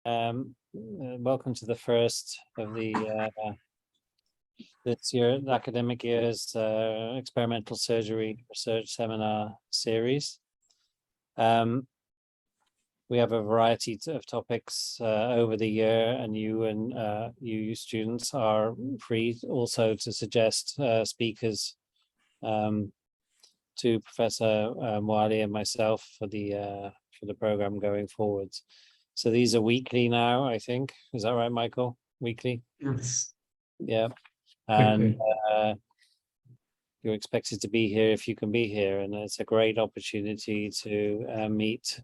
Welcome to the first of the this year academic year's experimental surgery research seminar series. We have a variety of topics over the year, and you students are free also to suggest speakers to Professor Mwali and myself for the program going forwards. So these are weekly now, I think. Is that right, Michael? Weekly? Yes. Yeah. And you're expected to be here if you can be here. And it's a great opportunity to meet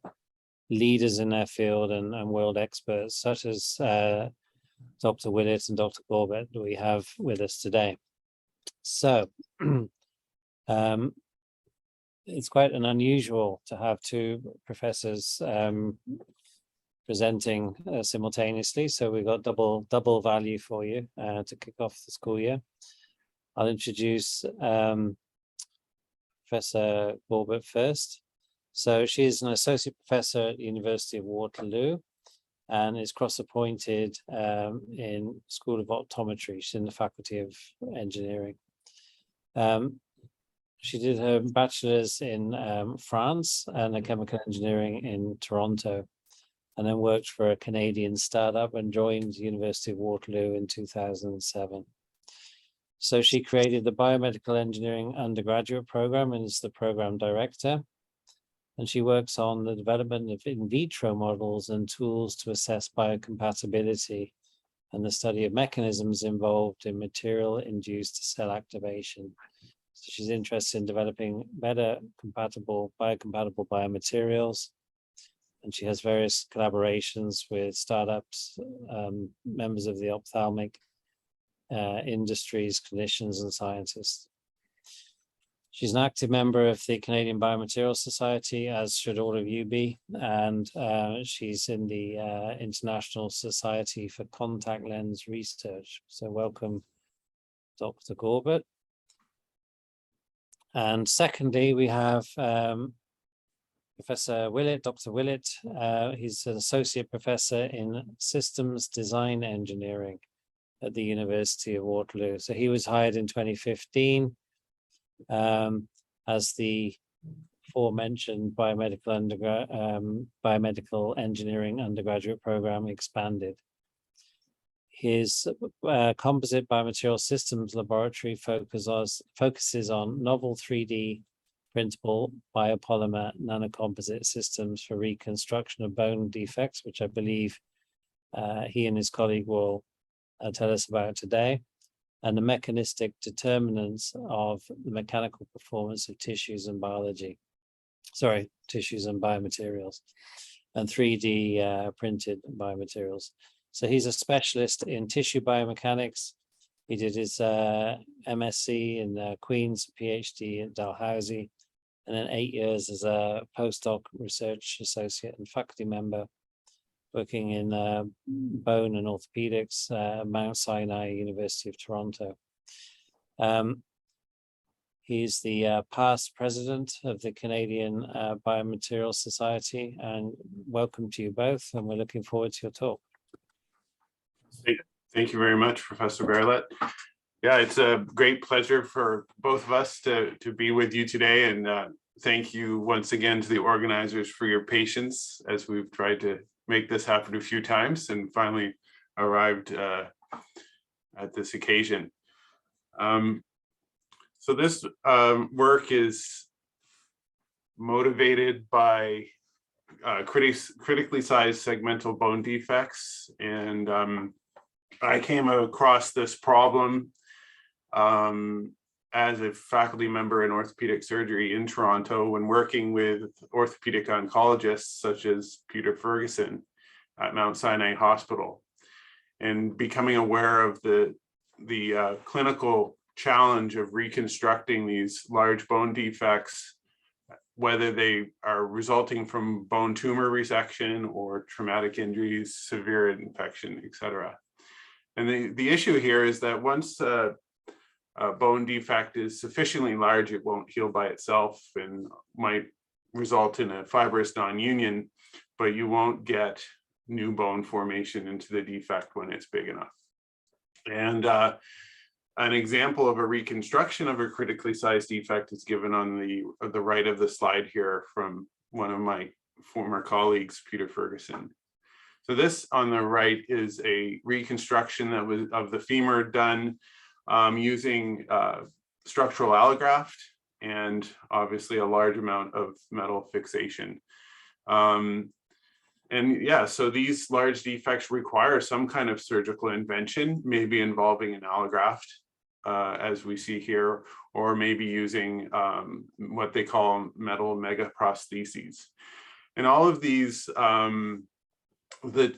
leaders in their field and world experts, such as Dr. Willett and Dr. Gorbet that we have with us today. So it's quite an unusual to have two professors presenting simultaneously. So we've got double value for you to kick off the school year. I'll introduce Professor Gorbet first. So she is an associate professor at the University of Waterloo and is cross-appointed in School of Optometry. She's in the Faculty of Engineering. She did her bachelor's in France and a chemical engineering in Toronto, and then worked for a Canadian startup and joined the University of Waterloo in 2007. So she created the Biomedical Engineering undergraduate program and is the program director. And she works on the development of in vitro models and tools to assess biocompatibility and the study of mechanisms involved in material-induced cell activation. So she's interested in developing better biocompatible biomaterials. And she has various collaborations with startups, members of the ophthalmic industries, clinicians, and scientists. She's an active member of the Canadian Biomaterials Society, as should all of you be, and she's in the International Society for Contact Lens Research. So welcome, Dr. Gorbet. And secondly, we have Professor Willett, Dr. Willett. He's an associate professor in systems design engineering at the University of Waterloo. So he was hired in 2015 as the aforementioned biomedical engineering undergraduate program expanded. His composite biomaterial systems laboratory focuses on novel 3D printable biopolymer nanocomposite systems for reconstruction of bone defects, which I believe he and his colleague will tell us about today, and the mechanistic determinants of the mechanical performance of tissues and tissues and biomaterials, and 3D printed biomaterials. So he's a specialist in tissue biomechanics. He did his MSc in Queen's, Ph.D. at Dalhousie, and then 8 years as a postdoc research associate and faculty member, working in bone and orthopedics, Mount Sinai, University of Toronto. He's the past president of the Canadian Biomaterials Society, and welcome to you both, and we're looking forward to your talk. Thank you very much, Professor Willett. Yeah, it's a great pleasure for both of us to be with you today, and thank you once again to the organizers for your patience as we've tried to make this happen a few times and finally arrived at this occasion. So this work is motivated by critically sized segmental bone defects, and I came across this problem as a faculty member in orthopedic surgery in Toronto when working with orthopedic oncologists such as Peter Ferguson at Mount Sinai Hospital, and becoming aware of the clinical challenge of reconstructing these large bone defects, whether they are resulting from bone tumor resection or traumatic injuries, severe infection, etc. And the issue here is that once a bone defect is sufficiently large, it won't heal by itself and might result in a fibrous non-union, but you won't get new bone formation into the defect when it's big enough. And an example of a reconstruction of a critically sized defect is given on the right of the slide here from one of my former colleagues, Peter Ferguson. So this on the right is a reconstruction that was of the femur done using structural allograft and obviously a large amount of metal fixation. And yeah, so these large defects require some kind of surgical intervention, maybe involving an allograft, as we see here, or maybe using what they call metal megaprostheses. And all of these,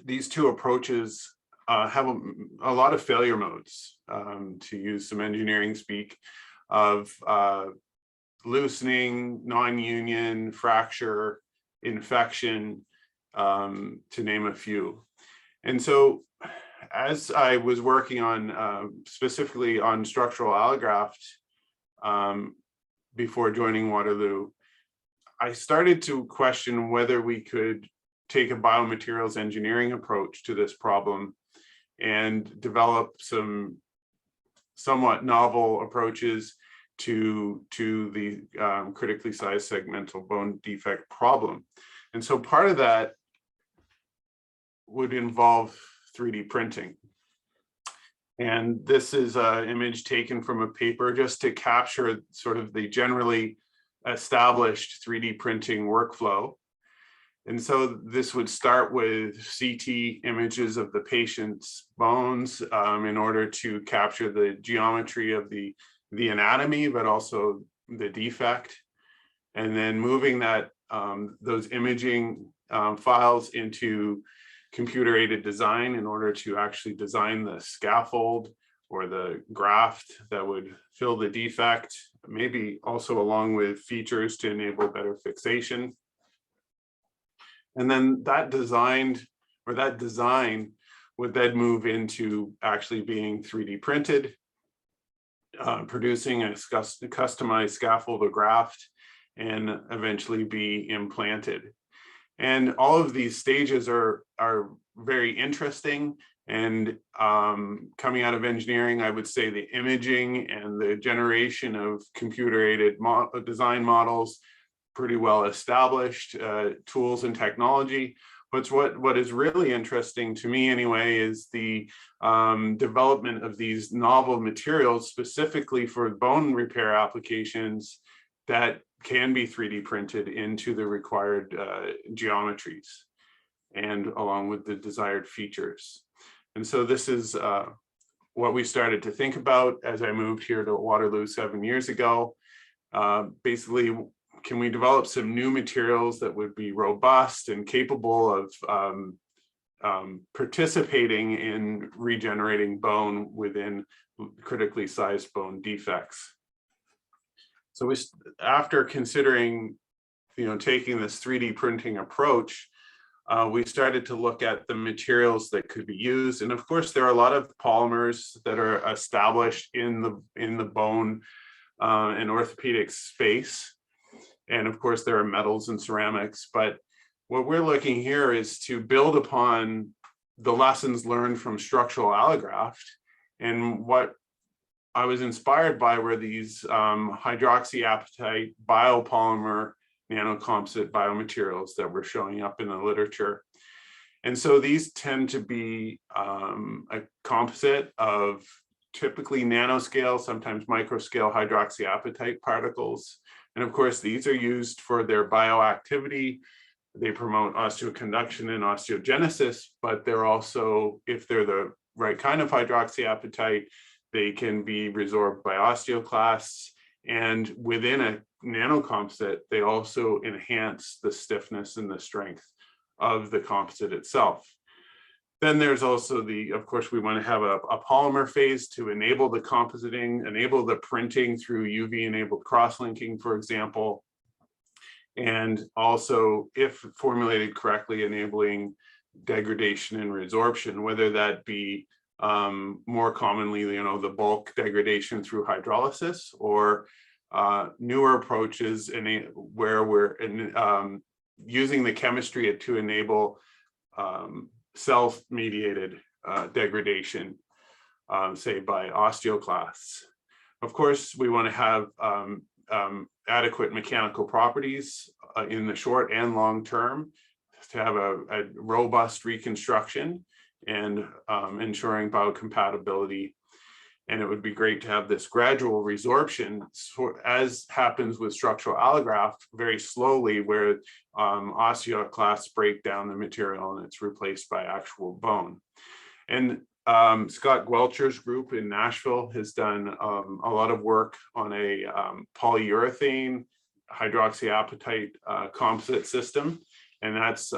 these two approaches have a lot of failure modes, to use some engineering speak, of loosening, non-union, fracture, infection, to name a few. And so as I was working on specifically on structural allograft before joining Waterloo, I started to question whether we could take a biomaterials engineering approach to this problem and develop some somewhat novel approaches to the critically sized segmental bone defect problem. And so part of that would involve 3D printing. And this is an image taken from a paper just to capture sort of the generally established 3D printing workflow. And so this would start with CT images of the patient's bones in order to capture the geometry of the anatomy, but also the defect. And then moving that those imaging files into computer-aided design in order to actually design the scaffold or the graft that would fill the defect, maybe also along with features to enable better fixation. And then that design would then move into actually being 3D printed, producing a customized scaffold or graft, and eventually be implanted. And all of these stages are very interesting. And coming out of engineering, I would say the imaging and the generation of computer-aided design models, pretty well established tools and technology. But what is really interesting to me anyway is the development of these novel materials specifically for bone repair applications that can be 3D printed into the required geometries and along with the desired features. And so this is what we started to think about as I moved here to Waterloo 7 years ago. Basically, can we develop some new materials that would be robust and capable of participating in regenerating bone within critically sized bone defects? So after considering, taking this 3D printing approach, we started to look at the materials that could be used. And of course, there are a lot of polymers that are established in the bone and orthopedic space. And of course, there are metals and ceramics. But what we're looking here is to build upon the lessons learned from structural allograft. And what I was inspired by were these hydroxyapatite biopolymer nanocomposite biomaterials that were showing up in the literature. And so these tend to be a composite of typically nanoscale, sometimes microscale hydroxyapatite particles. And of course, these are used for their bioactivity. They promote osteoconduction and osteogenesis, but they're also, if they're the right kind of hydroxyapatite, they can be resorbed by osteoclasts. And within a nanocomposite, they also enhance the stiffness and the strength of the composite itself. Then there's also of course, we want to have a polymer phase to enable the compositing, enable the printing through UV-enabled cross-linking, for example. And also, if formulated correctly, enabling degradation and resorption, whether that be more commonly, the bulk degradation through hydrolysis, or newer approaches where we're using the chemistry to enable self-mediated degradation, say by osteoclasts. Of course, we want to have adequate mechanical properties in the short and long term to have a robust reconstruction and ensuring biocompatibility. And it would be great to have this gradual resorption, as happens with structural allograft, very slowly, where osteoclasts break down the material and it's replaced by actual bone. And Scott Gwelcher's group in Nashville has done a lot of work on a polyurethane hydroxyapatite composite system. And that's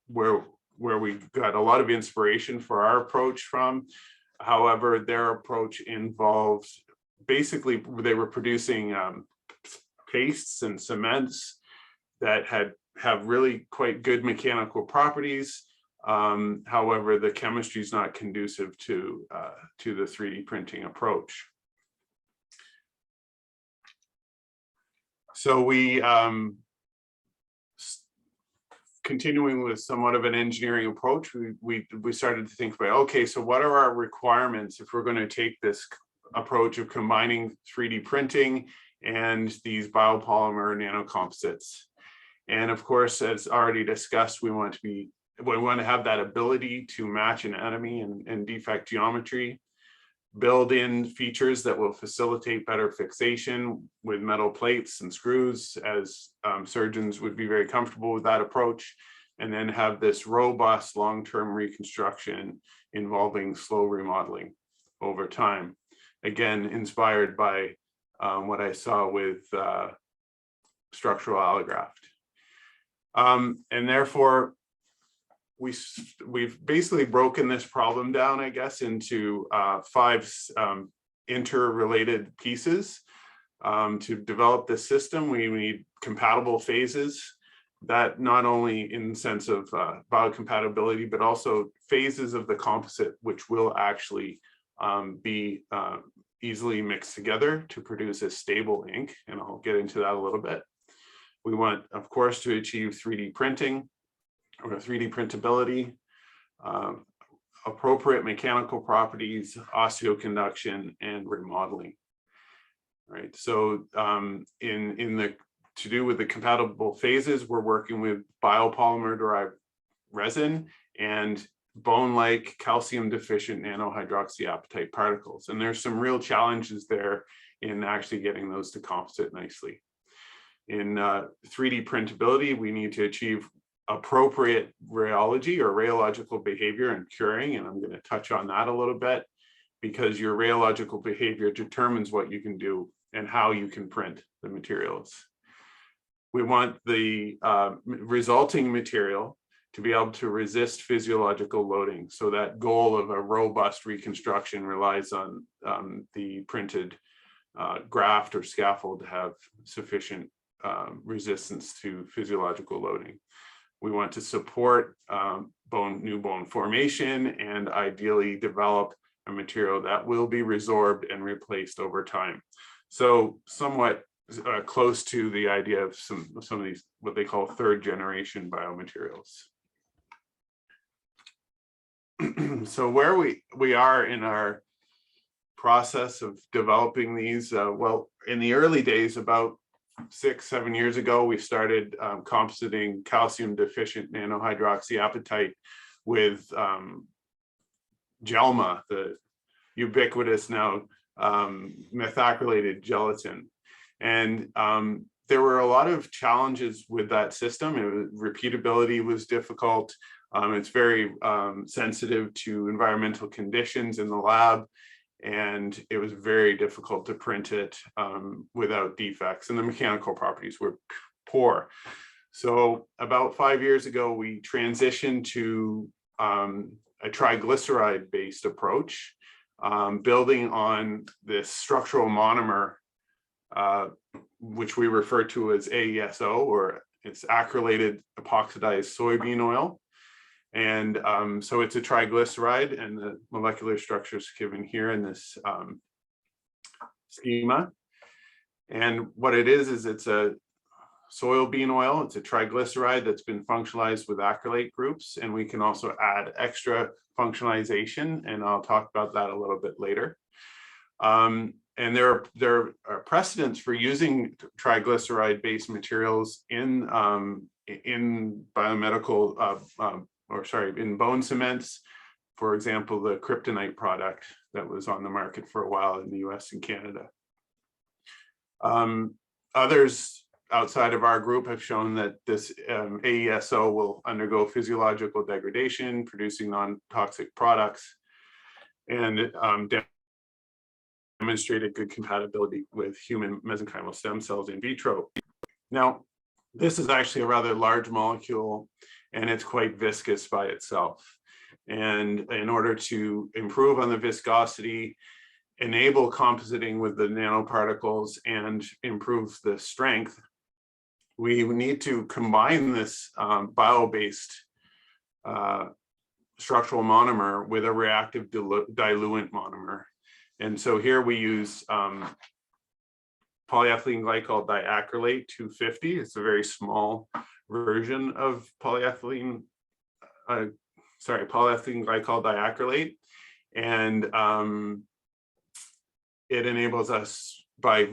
where we got a lot of inspiration for our approach from. However, their approach involves, basically, they were producing pastes and cements that have really quite good mechanical properties. However, the chemistry is not conducive to the 3D printing approach. So we, continuing with somewhat of an engineering approach, we started to think about, okay, so what are our requirements if we're going to take this approach of combining 3D printing and these biopolymer nanocomposites? And of course, as already discussed, we want to have that ability to match anatomy and defect geometry, build in features that will facilitate better fixation with metal plates and screws, as surgeons would be very comfortable with that approach, and then have this robust long-term reconstruction involving slow remodeling over time. Again, inspired by what I saw with structural allograft. And therefore, we've basically broken this problem down, I guess, into 5 interrelated pieces. To develop this system, we need compatible phases, that not only in the sense of biocompatibility, but also phases of the composite, which will actually be easily mixed together to produce a stable ink. And I'll get into that a little bit. We want, of course, to achieve 3D printing, or 3D printability, appropriate mechanical properties, osteoconduction, and remodeling. Right. So to do with the compatible phases, we're working with biopolymer derived resin and bone-like calcium deficient nanohydroxyapatite particles. And there's some real challenges there in actually getting those to composite nicely. In 3D printability, we need to achieve appropriate rheology or rheological behavior and curing, and I'm going to touch on that a little bit, because your rheological behavior determines what you can do and how you can print the materials. We want the resulting material to be able to resist physiological loading. So that goal of a robust reconstruction relies on the printed graft or scaffold to have sufficient resistance to physiological loading. We want to support new bone formation, and ideally develop a material that will be resorbed and replaced over time. So somewhat close to the idea of some of these, what they call 3rd generation biomaterials. So where we are in our process of developing these, well, in the early days, about 6-7 years ago, we started compositing calcium deficient nanohydroxyapatite with GELMA, the ubiquitous now methacrylated gelatin. And there were a lot of challenges with that system. Repeatability was difficult. It's very sensitive to environmental conditions in the lab. And it was very difficult to print it without defects, and the mechanical properties were poor. So about 5 years ago, we transitioned to a triglyceride-based approach, building on this structural monomer, which we refer to as AESO, or it's acrylated epoxidized soybean oil. And so it's a triglyceride, and the molecular structure is given here in this schema. And what it is it's a soybean oil. It's a triglyceride that's been functionalized with acrylate groups, and we can also add extra functionalization, and I'll talk about that a little bit later. And there are precedents for using triglyceride-based materials in biomedical, in bone cements. For example, the kryptonite product that was on the market for a while in the US and Canada. Others outside of our group have shown that this AESO will undergo physiological degradation, producing non-toxic products, and demonstrated good compatibility with human mesenchymal stem cells in vitro. Now, this is actually a rather large molecule, and it's quite viscous by itself. And in order to improve on the viscosity, enable compositing with the nanoparticles, and improve the strength, we need to combine this bio-based structural monomer with a reactive diluent monomer. And so here we use polyethylene glycol diacrylate 250. It's a very small version of polyethylene glycol diacrylate. And it enables us, by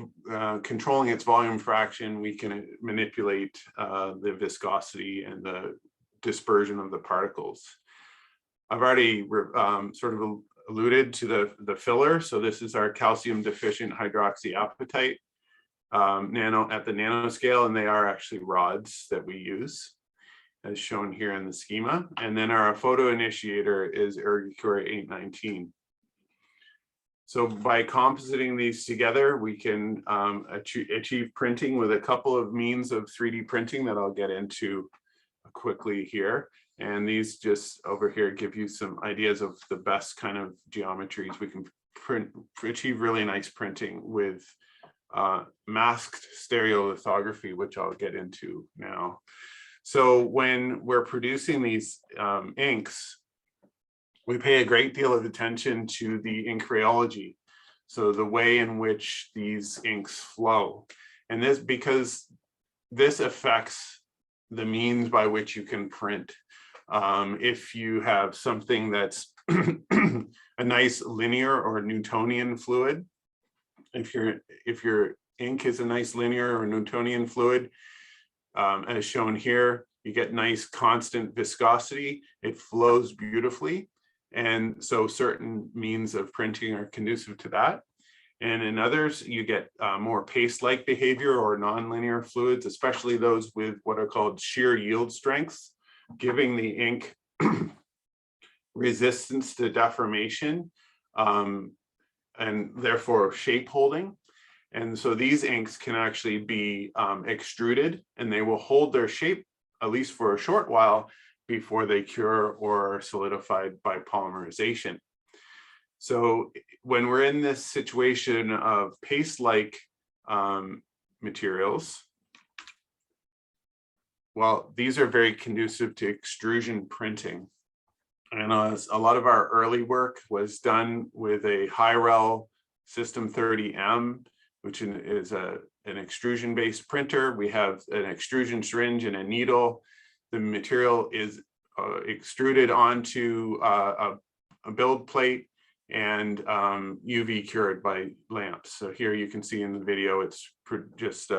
controlling its volume fraction, we can manipulate the viscosity and the dispersion of the particles. I've already sort of alluded to the filler. So this is our calcium deficient hydroxyapatite nano at the nanoscale, and they are actually rods that we use, as shown here in the schema. And then our photo initiator is Ergocure 819. So by compositing these together, we can achieve printing with a couple of means of 3D printing that I'll get into quickly here. And these just over here give you some ideas of the best kind of geometries we can achieve really nice printing with masked stereolithography, which I'll get into now. So when we're producing these inks, we pay a great deal of attention to the ink rheology. So the way in which these inks flow. And this, because this affects the means by which you can print. If you have something that's a nice linear or Newtonian fluid, if your ink is a nice linear or Newtonian fluid, as shown here, you get nice constant viscosity. It flows beautifully. And so certain means of printing are conducive to that. And in others, you get more paste-like behavior or nonlinear fluids, especially those with what are called shear yield strengths, giving the ink resistance to deformation and therefore shape holding. And so these inks can actually be extruded, and they will hold their shape, at least for a short while, before they cure or are solidified by polymerization. So when we're in this situation of paste-like materials, well, these are very conducive to extrusion printing. And a lot of our early work was done with a high-rel System 30M, which is an extrusion-based printer. We have an extrusion syringe and a needle. The material is extruded onto a build plate and UV cured by lamps. So here you can see in the video, it's just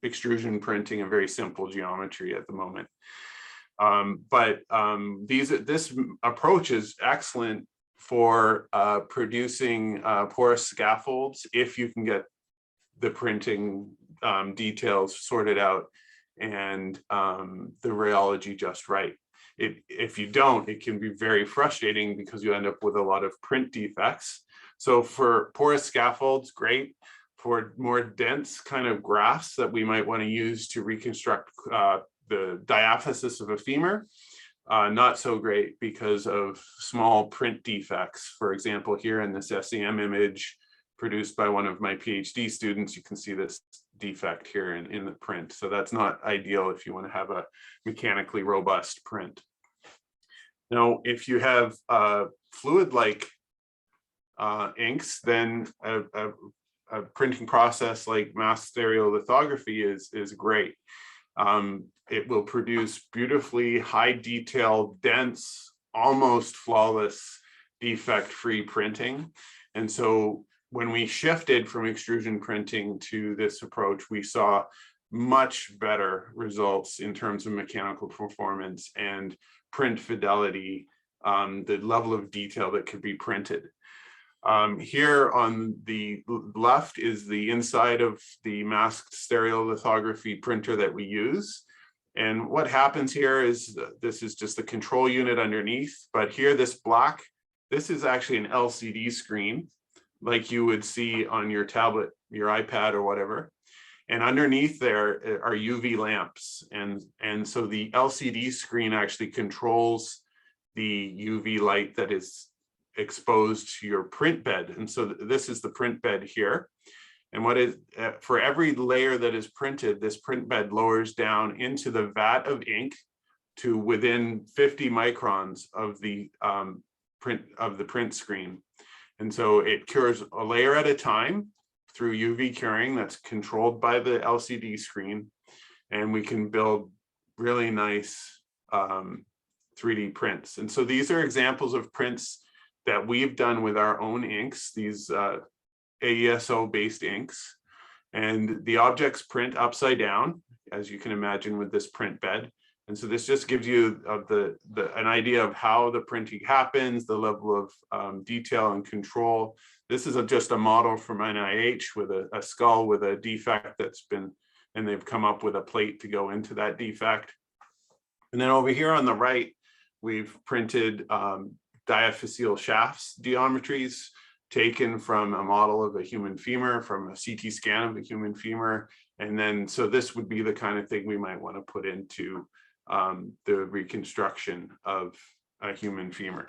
extrusion printing, a very simple geometry at the moment. This approach is excellent for producing porous scaffolds if you can get the printing details sorted out and the rheology just right. If you don't, it can be very frustrating because you end up with a lot of print defects. So for porous scaffolds, great. For more dense kind of grafts that we might want to use to reconstruct the diaphysis of a femur, not so great because of small print defects. For example, here in this SEM image produced by one of my PhD students, you can see this defect here in the print. So that's not ideal if you want to have a mechanically robust print. Now, if you have fluid-like inks, then a printing process like mass stereolithography is great. It will produce beautifully high detail, dense, almost flawless, defect-free printing. And so when we shifted from extrusion printing to this approach, we saw much better results in terms of mechanical performance and print fidelity, the level of detail that could be printed. Here on the left is the inside of the masked stereolithography printer that we use. And what happens here is this is just the control unit underneath, but here this black, this is actually an LCD screen like you would see on your tablet, your iPad or whatever. And underneath there are UV lamps. And so the LCD screen actually controls the UV light that is exposed to your print bed. And so this is the print bed here. And what is, for every layer that is printed, this print bed lowers down into the vat of ink to within 50 microns of the print screen. And so it cures a layer at a time through UV curing that's controlled by the LCD screen. And we can build really nice 3D prints. And so these are examples of prints that we've done with our own inks, these AESO based inks. And the objects print upside down, as you can imagine with this print bed. And so this just gives you an idea of how the printing happens, the level of detail and control. This is just a model from NIH with a skull with a defect that's been, and they've come up with a plate to go into that defect. And then over here on the right, we've printed diaphyseal shafts geometries taken from a model of a human femur, from a CT scan of a human femur. And then, so this would be the kind of thing we might want to put into the reconstruction of a human femur.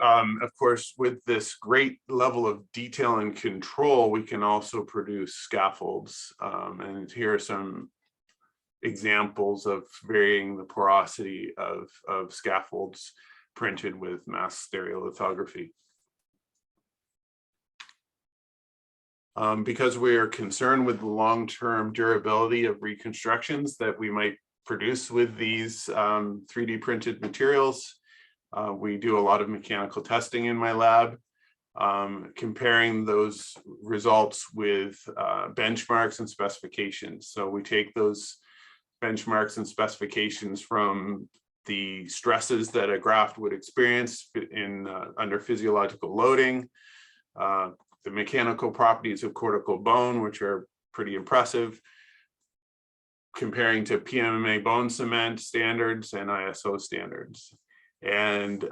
Of course, with this great level of detail and control, we can also produce scaffolds. And here are some examples of varying the porosity of scaffolds printed with mass stereolithography. Because we are concerned with the long-term durability of reconstructions that we might produce with these 3D printed materials, we do a lot of mechanical testing in my lab, comparing those results with benchmarks and specifications. So we take those benchmarks and specifications from the stresses that a graft would experience under physiological loading, the mechanical properties of cortical bone, which are pretty impressive, comparing to PMMA bone cement standards and ISO standards. And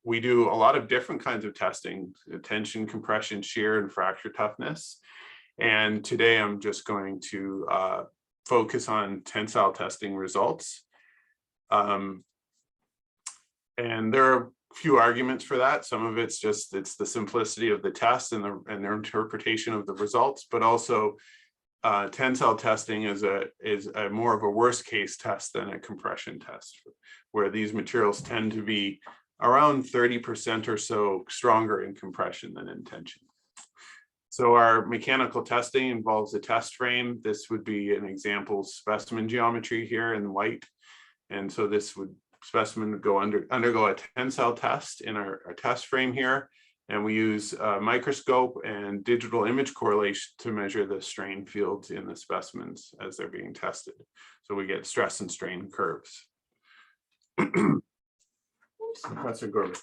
we do a lot of different kinds of testing: tension, compression, shear, and fracture toughness. And today I'm just going to focus on tensile testing results. And there are a few arguments for that. Some of it's just, it's the simplicity of the test and their interpretation of the results, but also tensile testing is a more of a worst case test than a compression test, where these materials tend to be around 30% or so stronger in compression than in tension. So our mechanical testing involves a test frame. This would be an example specimen geometry here in white. And so this specimen would go undergo a tensile test in our test frame here. And we use a microscope and digital image correlation to measure the strain fields in the specimens as they're being tested. So we get stress and strain curves. Professor Gorbet.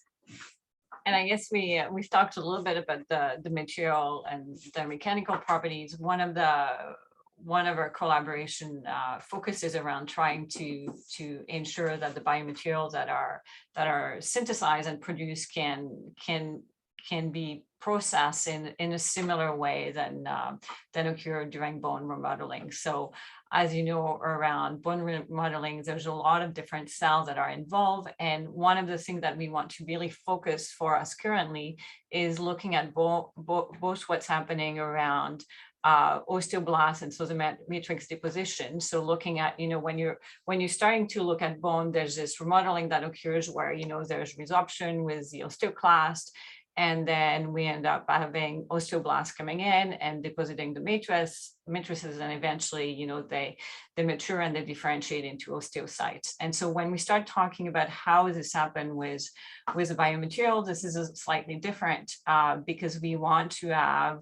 And I guess we've talked a little bit about the material and the mechanical properties. One of our collaboration focuses around trying to ensure that the biomaterials that are synthesized and produced can be processed in a similar way than occur during bone remodeling. So as you know, around bone remodeling, there's a lot of different cells that are involved. And one of the things that we want to really focus for us currently is looking at both what's happening around osteoblasts and so the matrix deposition. So looking at, when you're starting to look at bone, there's this remodeling that occurs where, there's resorption with the osteoclast. And then we end up having osteoblasts coming in and depositing the matrices, and eventually, you know, they mature and they differentiate into osteocytes. And so when we start talking about how this happened with the biomaterial, this is a slightly different because we want to have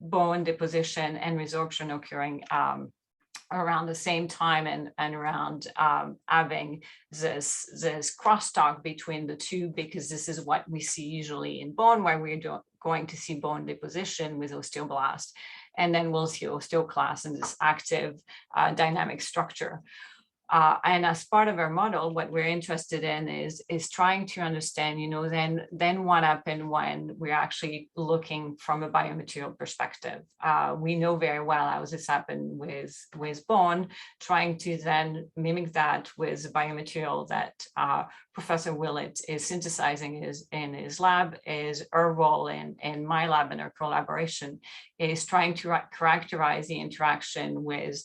bone deposition and resorption occurring around the same time, and around having this crosstalk between the two, because this is what we see usually in bone, where we're going to see bone deposition with osteoblast, and then we'll see osteoclast in this active dynamic structure. And as part of our model, what we're interested in is trying to understand, you know, then what happened when we're actually looking from a biomaterial perspective. We know very well how this happened with bone, trying to then mimic that with biomaterial that Professor Willett is synthesizing in his lab. Is our role in my lab and our collaboration is trying to characterize the interaction with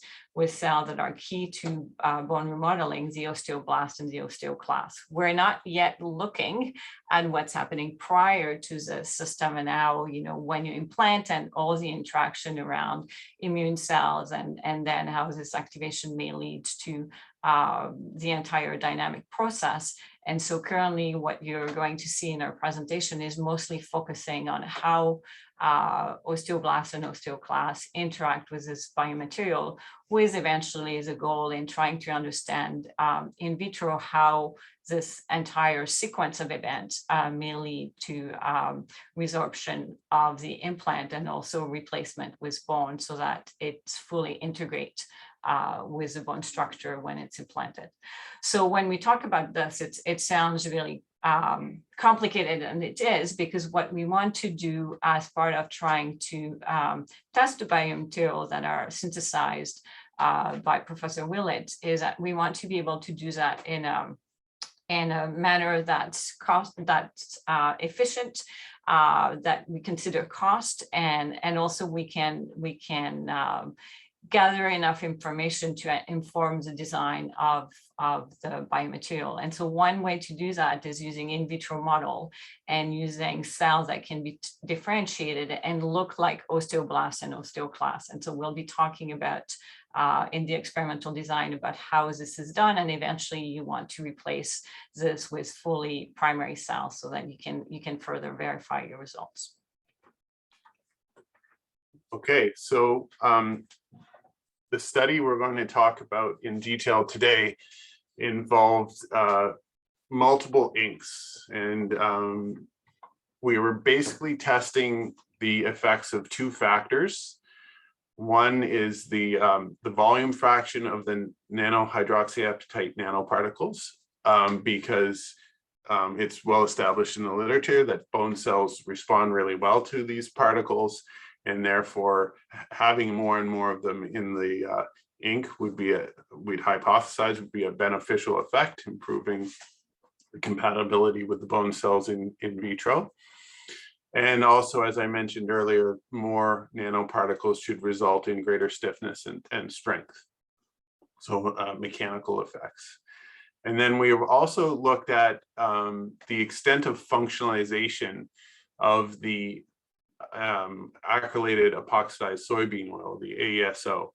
cells that are key to bone remodeling, the osteoblast and the osteoclast. We're not yet looking at what's happening prior to the system and how, you know, when you implant and all the interaction around immune cells, and then how this activation may lead to the entire dynamic process. And so currently what you're going to see in our presentation is mostly focusing on how osteoblasts and osteoclasts interact with this biomaterial, with eventually the goal in trying to understand in vitro how this entire sequence of events may lead to resorption of the implant and also replacement with bone, so that it's fully integrate with the bone structure when it's implanted. So when we talk about this, it sounds really complicated, and it is, because what we want to do as part of trying to test the biomaterials that are synthesized by Professor Willett is that we want to be able to do that in a manner that's efficient, that we consider cost, and also we can gather enough information to inform the design of the biomaterial. And so one way to do that is using in vitro model and using cells that can be differentiated and look like osteoblasts and osteoclasts. And so we'll be talking about in the experimental design about how this is done, and eventually you want to replace this with fully primary cells so that you can further verify your results. Okay, so the study we're going to talk about in detail today involved multiple inks, and we were basically testing the effects of two factors. One is the volume fraction of the nanohydroxyapatite nanoparticles, because it's well established in the literature that bone cells respond really well to these particles, and therefore having more and more of them in the ink would be we'd hypothesize would be a beneficial effect, improving the compatibility with the bone cells in vitro. And also, as I mentioned earlier, more nanoparticles should result in greater stiffness and strength, so mechanical effects. And then we have also looked at the extent of functionalization of the acrylated epoxidized soybean oil, the AESO.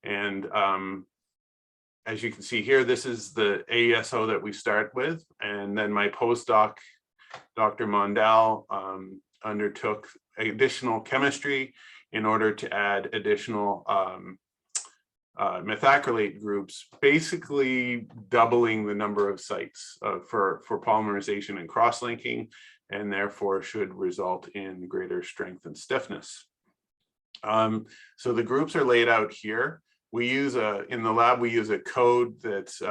And as you can see here, this is the AESO that we start with. And then my postdoc, Dr. Mondal, undertook additional chemistry in order to add additional methacrylate groups, basically doubling the number of sites for polymerization and cross-linking, and therefore should result in greater strength and stiffness. So the groups are laid out here. We use in the lab, we use a code that's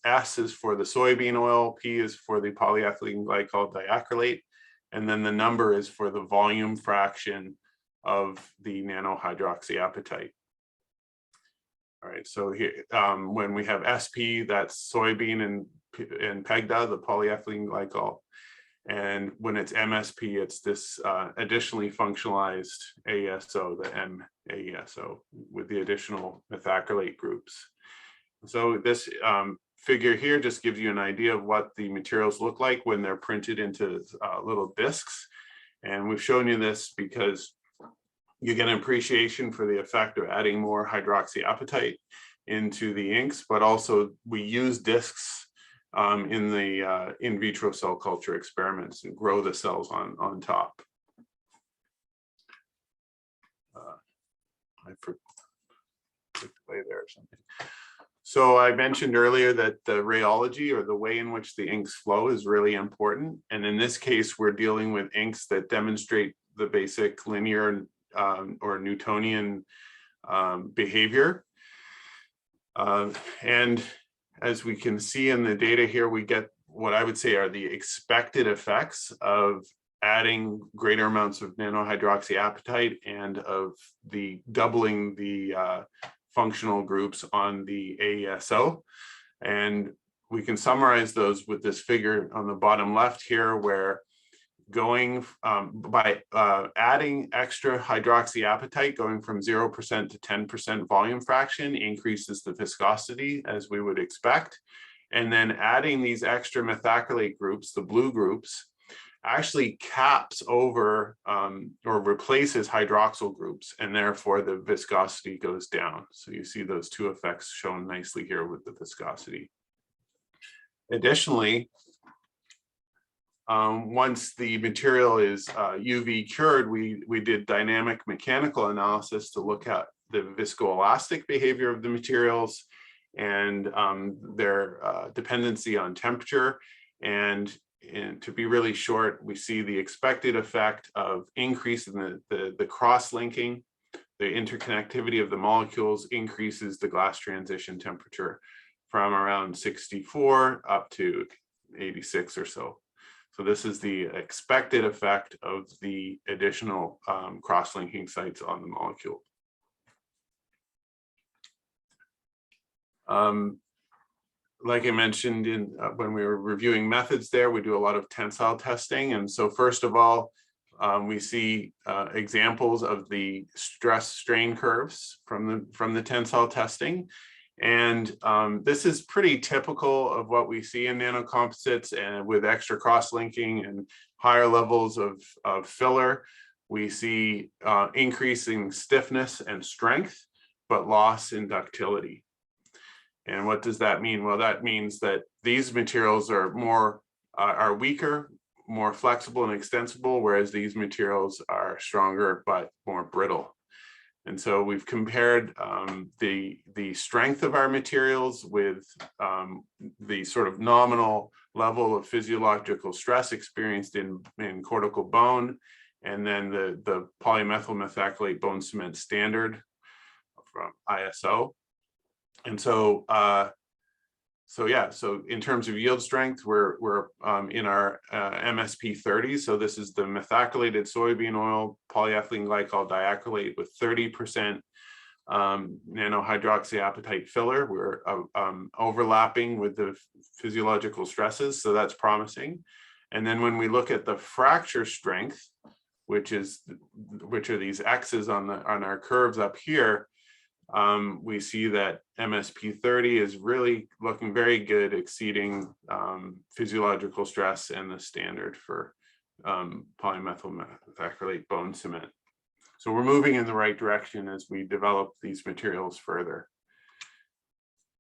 S is for the soybean oil, P is for the polyethylene glycol diacrylate, and then the number is for the volume fraction of the nanohydroxyapatite. All right, so here, when we have SP, that's soybean and PEGDA, the polyethylene glycol. And when it's MSP, it's this additionally functionalized ASO, the MASO, with the additional methacrylate groups. So this figure here just gives you an idea of what the materials look like when they're printed into little discs. And we've shown you this because you get an appreciation for the effect of adding more hydroxyapatite into the inks, but also we use discs in the in vitro cell culture experiments and grow the cells on top. I clicked away there or something. So I mentioned earlier that the rheology, or the way in which the inks flow, is really important. And in this case, we're dealing with inks that demonstrate the basic linear or Newtonian behavior. And as we can see in the data here, we get what I would say are the expected effects of adding greater amounts of nanohydroxyapatite and of the doubling the functional groups on the AESO. And we can summarize those with this figure on the bottom left here, where going by adding extra hydroxyapatite, going from 0% to 10% volume fraction, increases the viscosity as we would expect. And then adding these extra methacrylate groups, the blue groups, actually caps over or replaces hydroxyl groups, and therefore the viscosity goes down. So you see those two effects shown nicely here with the viscosity. Additionally, once the material is UV cured, we did dynamic mechanical analysis to look at the viscoelastic behavior of the materials and their dependency on temperature. And to be really short, we see the expected effect of increase in the cross-linking. The interconnectivity of the molecules increases the glass transition temperature from around 64 up to 86 or so. So this is the expected effect of the additional cross-linking sites on the molecule. Like I mentioned when we were reviewing methods there, we do a lot of tensile testing. And so first of all, we see examples of the stress strain curves from the tensile testing. And this is pretty typical of what we see in nanocomposites, and with extra cross-linking and higher levels of filler, we see increasing stiffness and strength, but loss in ductility. And what does that mean? Well, that means that these materials are weaker, more flexible and extensible, whereas these materials are stronger but more brittle. And so we've compared the strength of our materials with the sort of nominal level of physiological stress experienced in cortical bone, and then the polymethyl methacrylate bone cement standard from ISO. And so, so in terms of yield strength, we're in our MSP 30. So this is the methacrylated soybean oil polyethylene glycol diacrylate with 30% nanohydroxyapatite filler. We're overlapping with the physiological stresses, so that's promising. And then when we look at the fracture strength, which are these X's on our curves up here, we see that MSP 30 is really looking very good, exceeding physiological stress and the standard for polymethyl methacrylate bone cement. So we're moving in the right direction as we develop these materials further.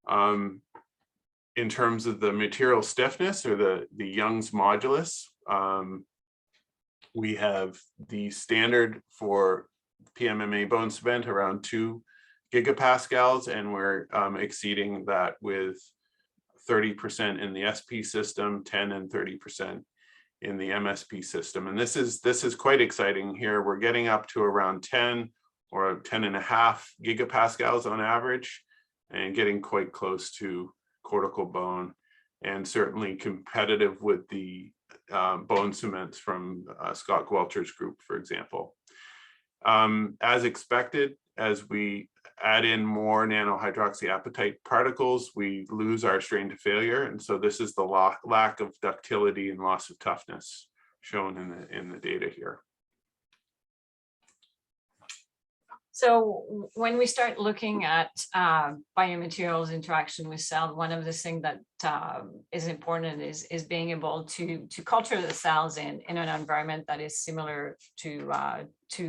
In terms of the material stiffness, or the Young's modulus, we have the standard for PMMA bone cement around 2 gigapascals, and we're exceeding that with 30% in the SP system, 10 and 30% in the MSP system. And this is quite exciting here. We're getting up to around 10 or 10.5 gigapascals on average, and getting quite close to cortical bone, and certainly competitive with the bone cements from Scott Gwelcher's group, for example. As expected, as we add in more nanohydroxyapatite particles, we lose our strain to failure. And so this is the lack of ductility and loss of toughness shown in the data here. So when we start looking at biomaterials interaction with cell, one of the things that is important is being able to culture the cells in an environment that is similar to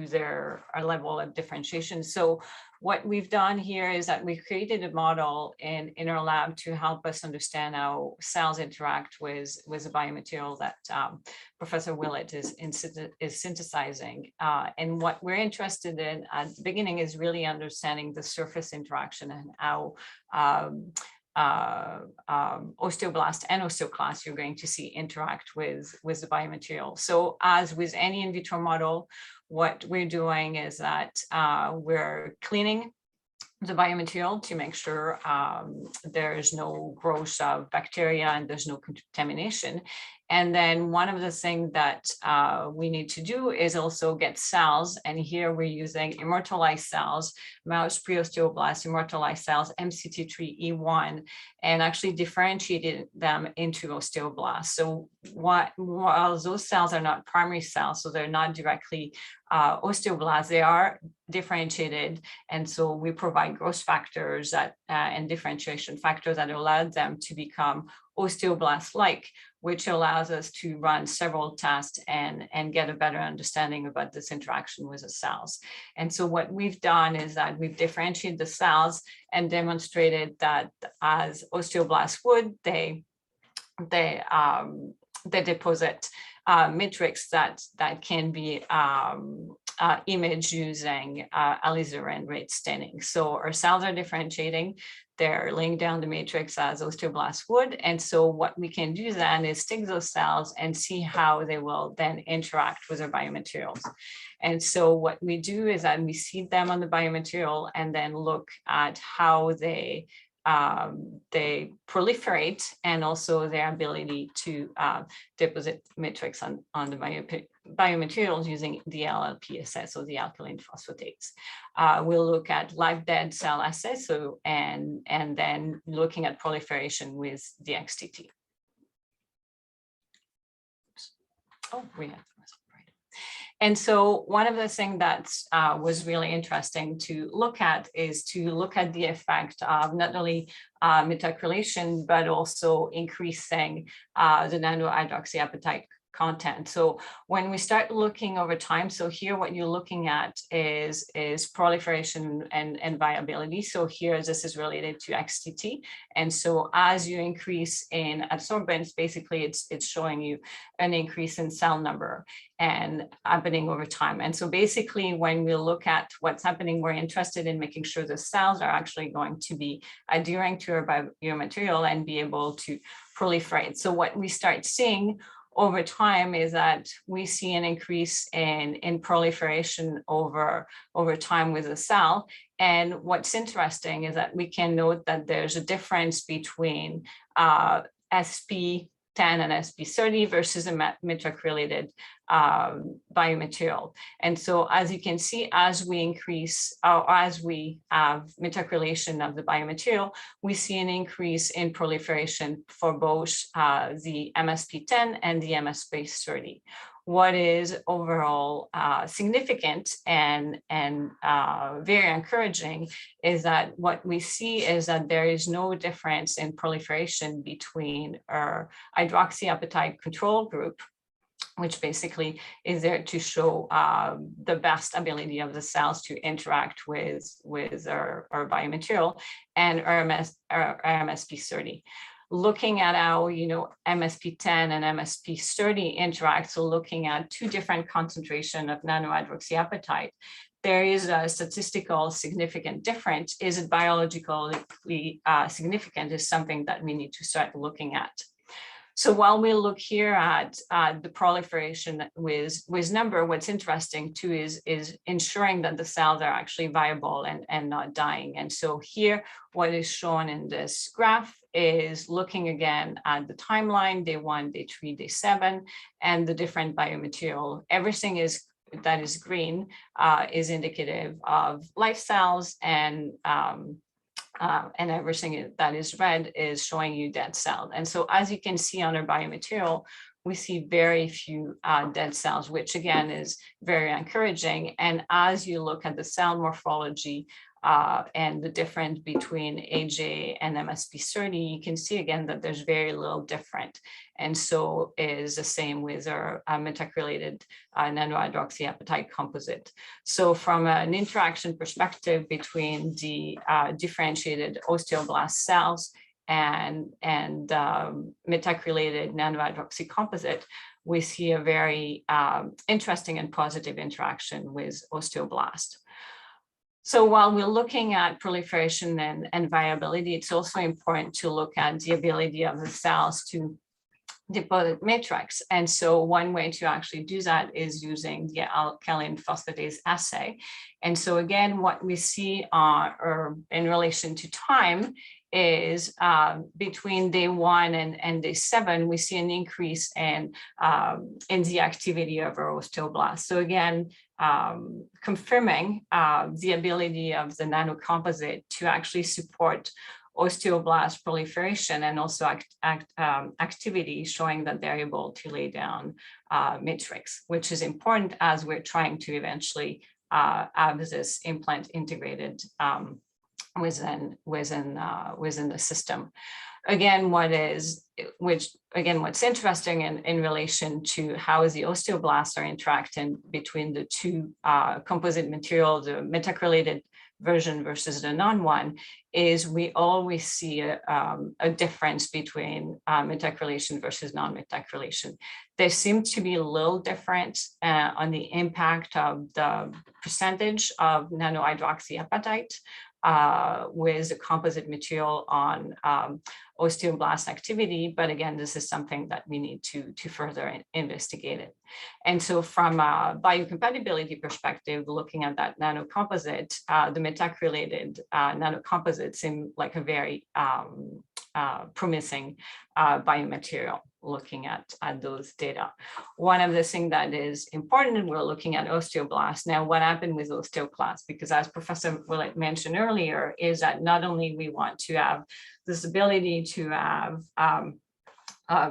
their level of differentiation. So what we've done here is that we created a model in our lab to help us understand how cells interact with a biomaterial that Professor Willett is synthesizing. And what we're interested in at the beginning is really understanding the surface interaction and how osteoblast and osteoclast you're going to see interact with the biomaterial. So as with any in vitro model, what we're doing is that we're cleaning the biomaterial to make sure there's no growth of bacteria and there's no contamination. And then one of the things that we need to do is also get cells. And here we're using immortalized cells, mouse pre-osteoblast immortalized cells, MCT3E1, and actually differentiated them into osteoblasts. So while those cells are not primary cells, so they're not directly osteoblasts, they are differentiated. And so we provide growth factors that and differentiation factors that allow them to become osteoblast-like, which allows us to run several tests and get a better understanding about this interaction with the cells. And so what we've done is that we've differentiated the cells and demonstrated that as osteoblasts would, they deposit matrix that can be imaged using alizarin rate staining. So our cells are differentiating, they're laying down the matrix as osteoblasts would. And so what we can do then is take those cells and see how they will then interact with our biomaterials. And so what we do is that we seed them on the biomaterial and then look at how they proliferate and also their ability to deposit matrix on the biomaterials using the LLPSS, so the alkaline phosphatates. We'll look at live dead cell assays, so and then looking at proliferation with the XTT. Oh, we have. And so one of the things that was really interesting to look at is to look at the effect of not only methacrylation, but also increasing the nanohydroxyapatite content. So when we start looking over time, so here what you're looking at is proliferation and viability. So here this is related to XTT. And so as you increase in absorbance, basically it's showing you an increase in cell number and happening over time. And so basically when we look at what's happening, we're interested in making sure the cells are actually going to be adhering to our biomaterial and be able to proliferate. So what we start seeing over time is that we see an increase in proliferation over time with the cell. And what's interesting is that we can note that there's a difference between SP10 and SP30 versus a methacrylated biomaterial. And so as you can see, as we increase, or as we have methacrylation of the biomaterial, we see an increase in proliferation for both the MSP10 and the MSP30. What is overall significant and very encouraging is that what we see is that there is no difference in proliferation between our hydroxyapatite control group, which basically is there to show the best ability of the cells to interact with our biomaterial, and our MSP30. Looking at how, MSP10 and MSP30 interact, so looking at two different concentration of nanohydroxyapatite, there is a statistical significant difference. Is it biologically significant is something that we need to start looking at. So while we look here at the proliferation with number, what's interesting too is ensuring that the cells are actually viable and not dying. And so here, what is shown in this graph is looking again at the timeline, day 1, day 3, day 7, and the different biomaterial. Everything that is green is indicative of live cells, and everything that is red is showing you dead cell. And so as you can see on our biomaterial, we see very few dead cells, which again is very encouraging. And as you look at the cell morphology and the difference between AJ and MSP30, you can see again that there's very little different. And so is the same with our metacrilated nanohydroxyapatite composite. So from an interaction perspective between the differentiated osteoblast cells and metacrilated nanohydroxy composite, we see a very interesting and positive interaction with osteoblast. So while we're looking at proliferation and viability, it's also important to look at the ability of the cells to deposit matrix. And so one way to actually do that is using the alkaline phosphatase assay. And so again, what we see or in relation to time is between day 1 and day 7, we see an increase in the activity of our osteoblast. So again, confirming the ability of the nanocomposite to actually support osteoblast proliferation and also activity, showing that they're able to lay down matrix, which is important as we're trying to eventually have this implant integrated within the system. Again, what's interesting in relation to how the osteoblasts are interacting between the two composite materials, the metacrylated version versus the non-one, is we always see a difference between metacrylation versus non-metacrylation. There seems to be a little difference on the impact of the percentage of nanohydroxyapatite with the composite material on osteoblast activity. But again, this is something that we need to further investigate it. And so from a biocompatibility perspective, looking at that nanocomposite, the metacrylated nanocomposite seem like a very promising biomaterial looking at those data. One of the things that is important, we're looking at osteoblasts. Now, what happened with osteoclasts? Because as Professor Willett mentioned earlier, is that not only we want to have this ability to have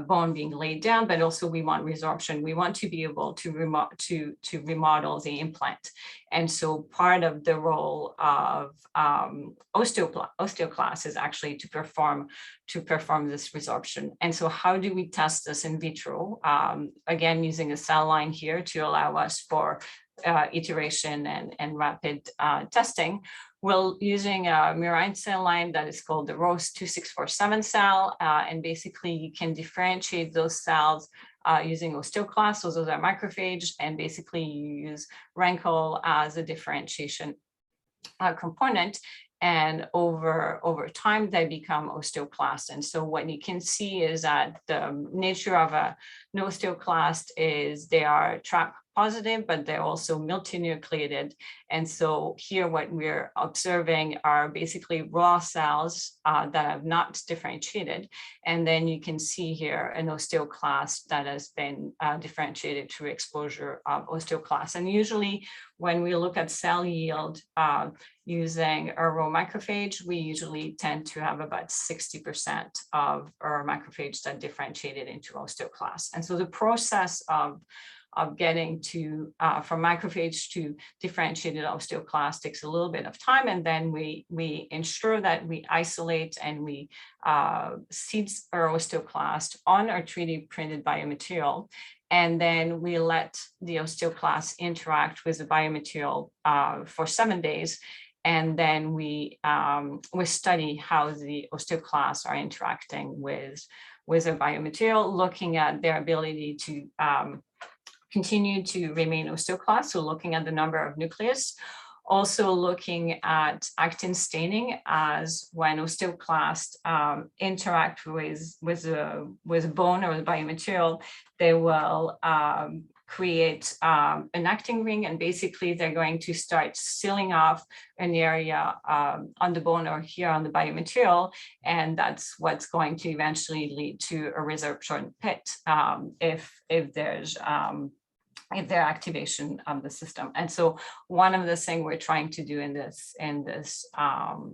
bone being laid down, but also we want resorption. We want to be able to remodel the implant. And so part of the role of osteoclast is actually to perform this resorption. And so how do we test this in vitro? Again, using a cell line here to allow us for iteration and rapid testing. We're using a murine cell line that is called the ROSE 2647 cell. And basically you can differentiate those cells using osteoclasts. So those are macrophage, and basically you use rankle as a differentiation component. And over time, they become osteoclast. And so what you can see is that the nature of an osteoclast is they are trap positive, but they're also multinucleated. And so here what we're observing are basically raw cells that have not differentiated. And then you can see here an osteoclast that has been differentiated through exposure of osteoclast. And usually when we look at cell yield using a raw macrophage, we usually tend to have about 60% of our macrophage that differentiated into osteoclast. And so the process of getting to from macrophage to differentiated osteoclast takes a little bit of time, and then we ensure that we isolate and we seed our osteoclast on our 3D printed biomaterial, and then we let the osteoclast interact with the biomaterial for 7 days, and then we study how the osteoclasts are interacting with the biomaterial, looking at their ability to continue to remain osteoclast, so looking at the number of nucleus, also looking at actin staining, as when osteoclasts interact with bone or the biomaterial, they will create an actin ring, and basically they're going to start sealing off an area on the bone or here on the biomaterial, and that's what's going to eventually lead to a resorption pit if there's their activation of the system. And so one of the things we're trying to do in this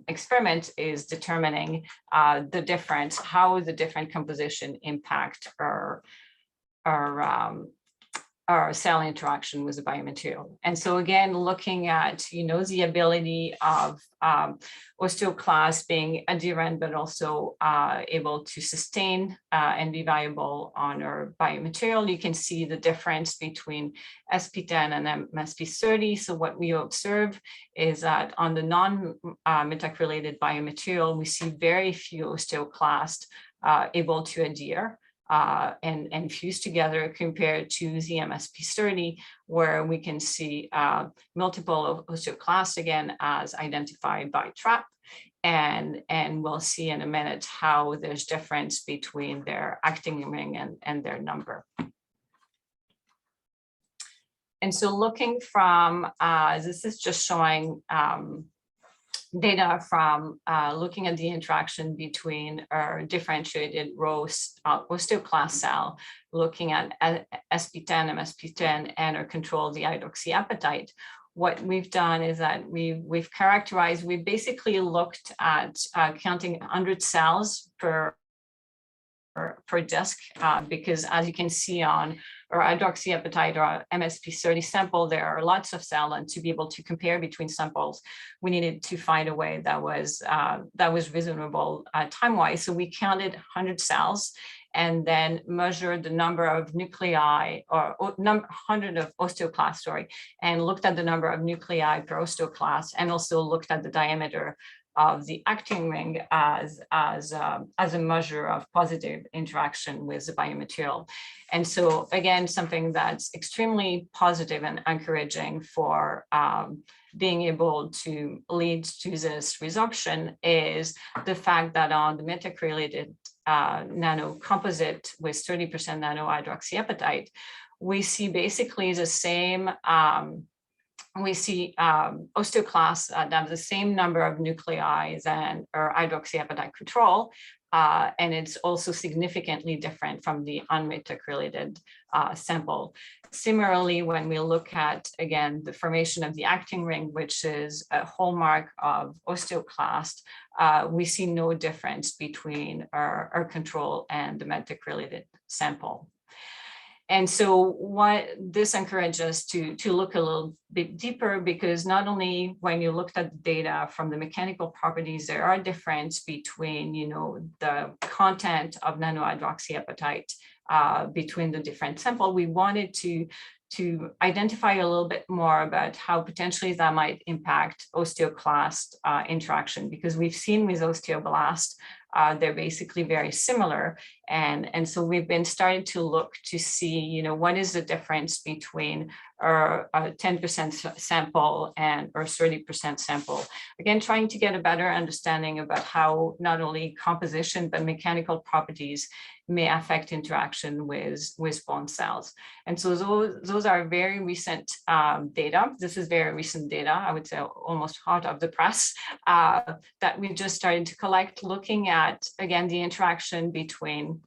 experiment is determining the difference, how the different composition impact our our cell interaction with the biomaterial. And so again, looking at, the ability of osteoclasts being adherent, but also able to sustain and be viable on our biomaterial, you can see the difference between SP10 and MSP30. So what we observe is that on the non-metac-related biomaterial, we see very few osteoclasts able to adhere and fuse together compared to the MSP30, where we can see multiple osteoclasts again as identified by trap. And we'll see in a minute how there's difference between their acting ring and their number. And so looking from, this is just showing data from looking at the interaction between our differentiated row osteoclast cell, looking at SP10, MSP10, and our control the hydroxyapatite. What we've done is that we've characterized, we basically looked at counting 100 cells per disc, because as you can see on our hydroxyapatite or MSP30 sample, there are lots of cells, and to be able to compare between samples, we needed to find a way that was reasonable time-wise. So we counted 100 cells and then measured the number of nuclei or 100 of osteoclasts, and looked at the number of nuclei per osteoclast, and also looked at the diameter of the acting ring as a measure of positive interaction with the biomaterial. And so again, something that's extremely positive and encouraging for being able to lead to this resorption is the fact that on the metac-related nano composite with 30% nano hydroxyapatite, we see basically the same we see osteoclasts that have the same number of nuclei than our hydroxyapatite control, and it's also significantly different from the unmetac-related sample. Similarly, when we look at, again, the formation of the acting ring, which is a hallmark of osteoclast, we see no difference between our control and the metac-related sample. And so what this encourages us to look a little bit deeper, because not only when you looked at the data from the mechanical properties, there are differences between, the content of nanohydroxyapatite between the different sample. We wanted to identify a little bit more about how potentially that might impact osteoclast interaction, because we've seen with osteoblast, they're basically very similar. And so we've been starting to look to see, what is the difference between our 10% sample and our 30% sample. Again, trying to get a better understanding about how not only composition, but mechanical properties may affect interaction with bone cells. And so those are very recent data. This is very recent data, I would say almost hot off the press, that we just started to collect, looking at, again, the interaction between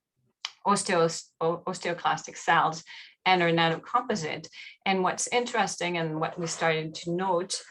osteoclastic cells and our nanocomposite. And what's interesting, and what we started to note,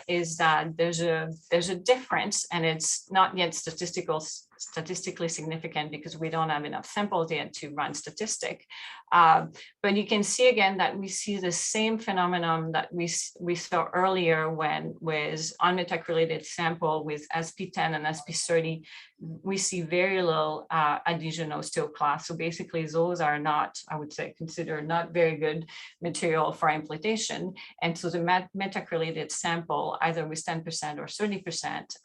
is that there's a difference, and it's not yet statistically significant because we don't have enough samples yet to run statistic. But you can see again that we see the same phenomenon that we saw earlier when with unmetac-related sample with SP10 and SP30, we see very little adhesion osteoclast. So basically those are not, I would say, considered not very good material for implantation. And so the metac-related sample, either with 10% or 30%,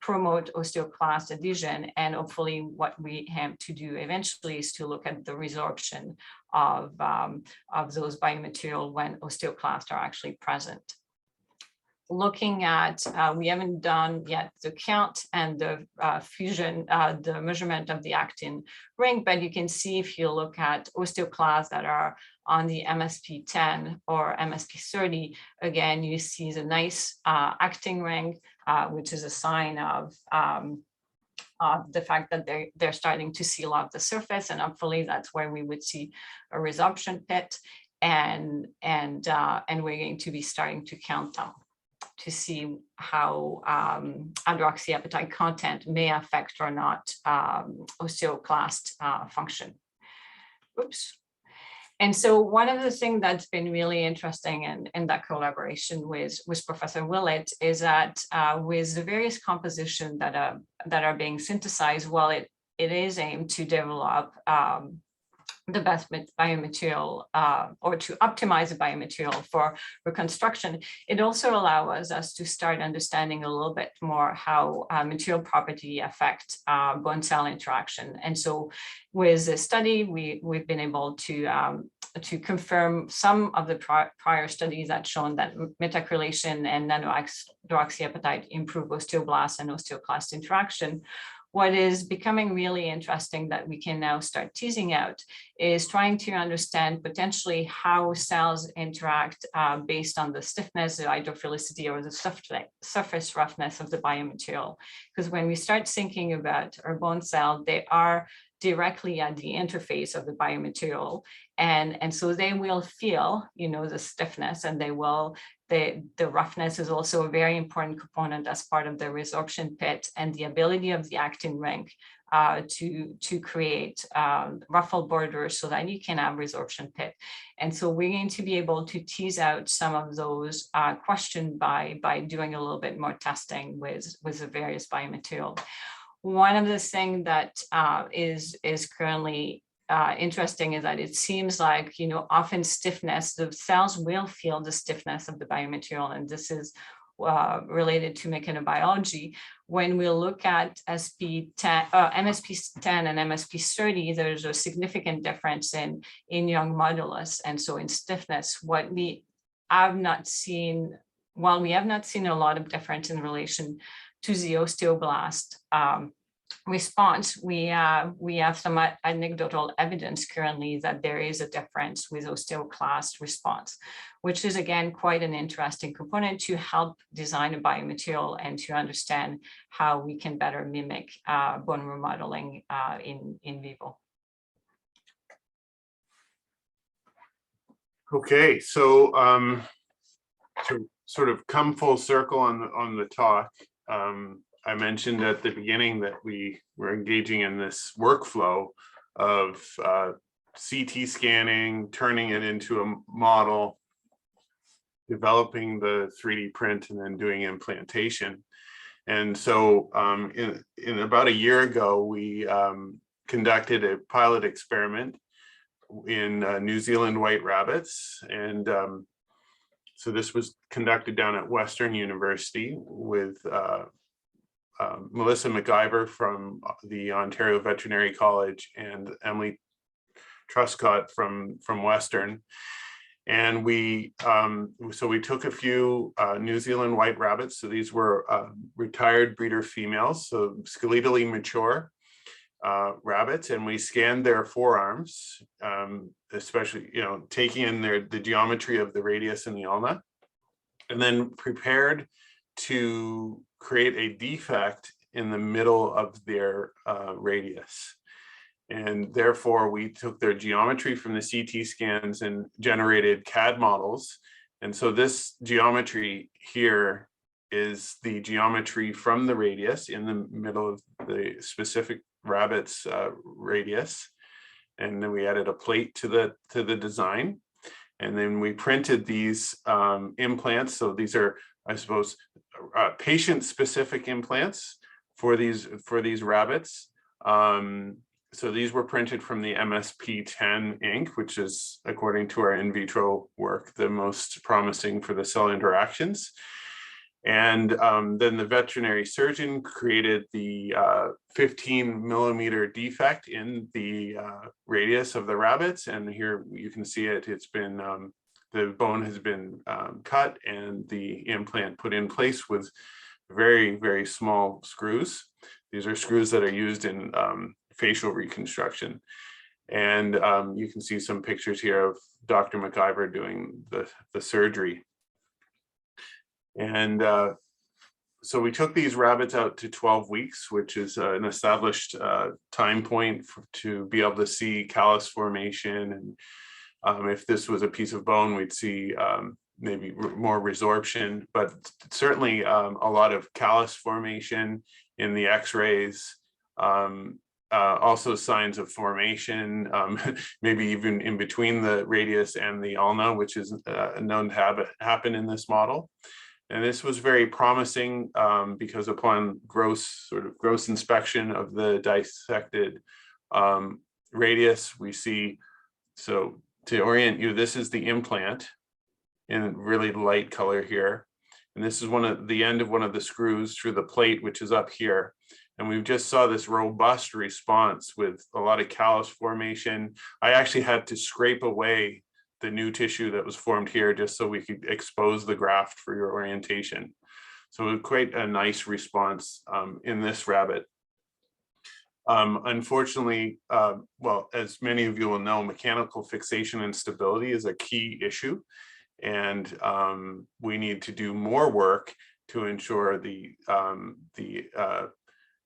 promote osteoclast adhesion. And hopefully what we have to do eventually is to look at the resorption of those biomaterial when osteoclasts are actually present. Looking at, we haven't done yet the count and the fusion, the measurement of the actin ring, but you can see if you look at osteoclasts that are on the MSP10 or MSP30, again, you see the nice acting ring, which is a sign of the fact that they're starting to seal off the surface, and hopefully that's where we would see a resorption pit, and we're going to be starting to count them to see how hydroxyapatite content may affect or not osteoclast function. Oops. And so one of the things that's been really interesting in that collaboration with Professor Willett is that with the various compositions that are being synthesized, while it is aimed to develop the best biomaterial or to optimize the biomaterial for reconstruction, it also allows us to start understanding a little bit more how material property affect bone cell interaction. And so with the study, we've been able to confirm some of the prior studies that shown that metacrylation and nano-hydroxyapatite improve osteoblast and osteoclast interaction. What is becoming really interesting that we can now start teasing out is trying to understand potentially how cells interact based on the stiffness, the hydrophilicity, or the surface roughness of the biomaterial. Because when we start thinking about our bone cell, they are directly at the interface of the biomaterial. And so they will feel, the stiffness, and the roughness is also a very important component as part of the resorption pit, and the ability of the actin ring to create ruffle borders so that you can have resorption pit. And so we're going to be able to tease out some of those questions by doing a little bit more testing with the various biomaterial. One of the things that is currently interesting is that it seems like, often stiffness, the cells will feel the stiffness of the biomaterial, and this is related to mechanobiology. When we look at MSP10 and MSP30, there's a significant difference in Young modulus, and so in stiffness. What we have not seen, while we have not seen a lot of difference in relation to the osteoblast response, we have some anecdotal evidence currently that there is a difference with osteoclast response, which is again quite an interesting component to help design a biomaterial and to understand how we can better mimic bone remodeling in vivo. Okay, so to sort of come full circle on the talk, I mentioned at the beginning that we were engaging in this workflow of CT scanning, turning it into a model, developing the 3D print, and then doing implantation. And so in about a year ago, we conducted a pilot experiment in New Zealand white rabbits. And so this was conducted down at Western University with Melissa McIver from the Ontario Veterinary College and Emily Truscott from Western. And so we took a few New Zealand white rabbits. So these were retired breeder females, so skeletally mature rabbits, and we scanned their forearms, especially, taking in the geometry of the radius and the ulna, and then prepared to create a defect in the middle of their radius. And therefore, we took their geometry from the CT scans and generated CAD models. And so this geometry here is the geometry from the radius in the middle of the specific rabbit's radius. And then we added a plate to the design. And then we printed these implants. So these are, I suppose, patient-specific implants for these rabbits. So these were printed from the MSP10 ink, which is, according to our in vitro work, the most promising for the cell interactions. And then the veterinary surgeon created the 15 millimeter defect in the radius of the rabbits. And here you can see it. It's been, the bone has been cut and the implant put in place with very, very small screws. These are screws that are used in facial reconstruction. And you can see some pictures here of Dr. McIver doing the surgery. And so we took these rabbits out to 12 weeks, which is an established time point to be able to see callus formation. And if this was a piece of bone, we'd see maybe more resorption, but certainly a lot of callus formation in the x-rays, also signs of formation, maybe even in between the radius and the ulna, which is known to happen in this model. And this was very promising because upon gross inspection of the dissected radius, we see, so to orient you, this is the implant in really light color here. And this is the end of one of the screws through the plate, which is up here. And we just saw this robust response with a lot of callus formation. I actually had to scrape away the new tissue that was formed here just so we could expose the graft for your orientation. So it was quite a nice response in this rabbit. Unfortunately, well, as many of you will know, mechanical fixation and stability is a key issue. And we need to do more work to ensure the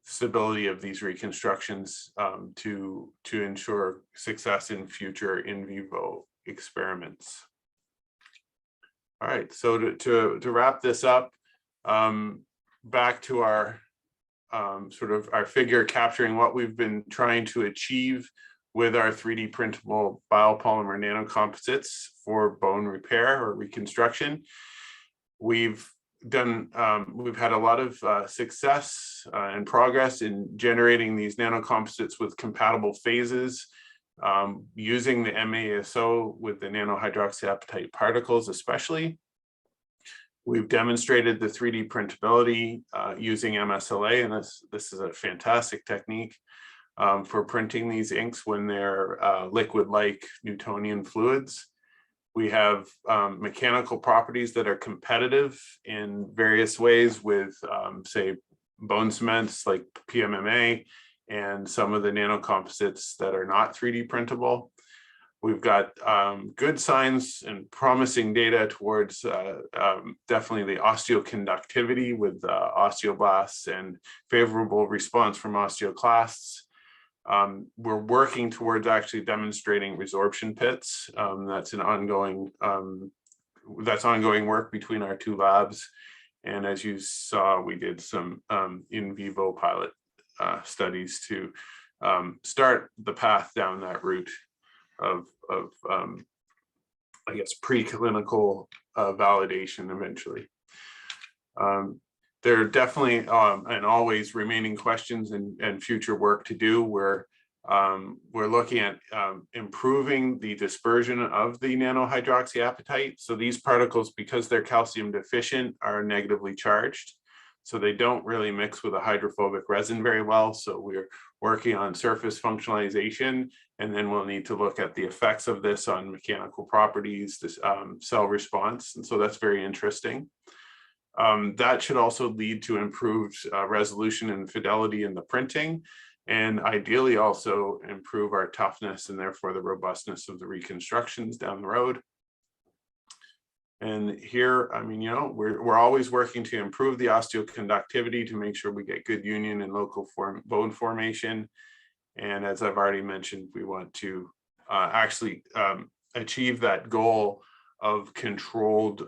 stability of these reconstructions to ensure success in future in vivo experiments. All right, so to wrap this up, back to our sort of our figure capturing what we've been trying to achieve with our 3D printable biopolymer nanocomposites for bone repair or reconstruction. We've had a lot of success and progress in generating these nanocomposites with compatible phases, using the MASO with the nanohydroxyapatite particles especially. We've demonstrated the 3D printability using MSLA, and this is a fantastic technique for printing these inks when they're liquid-like Newtonian fluids. We have mechanical properties that are competitive in various ways with, say, bone cements like PMMA and some of the nanocomposites that are not 3D printable. We've got good signs and promising data towards definitely the osteoconductivity with osteoblasts and favorable response from osteoclasts. We're working towards actually demonstrating resorption pits. That's ongoing work between our two labs. And as you saw, we did some in vivo pilot studies to start the path down that route of I guess, preclinical validation eventually. There are definitely and always remaining questions and future work to do. We're looking at improving the dispersion of the nanohydroxyapatite. So these particles, because they're calcium deficient, are negatively charged. So they don't really mix with a hydrophobic resin very well. So we're working on surface functionalization, and then we'll need to look at the effects of this on mechanical properties, this cell response. And so that's very interesting. That should also lead to improved resolution and fidelity in the printing, and ideally also improve our toughness and therefore the robustness of the reconstructions down the road. And here, I mean, you know, we're always working to improve the osteoconductivity to make sure we get good union and local bone formation. And as I've already mentioned, we want to actually achieve that goal of controlled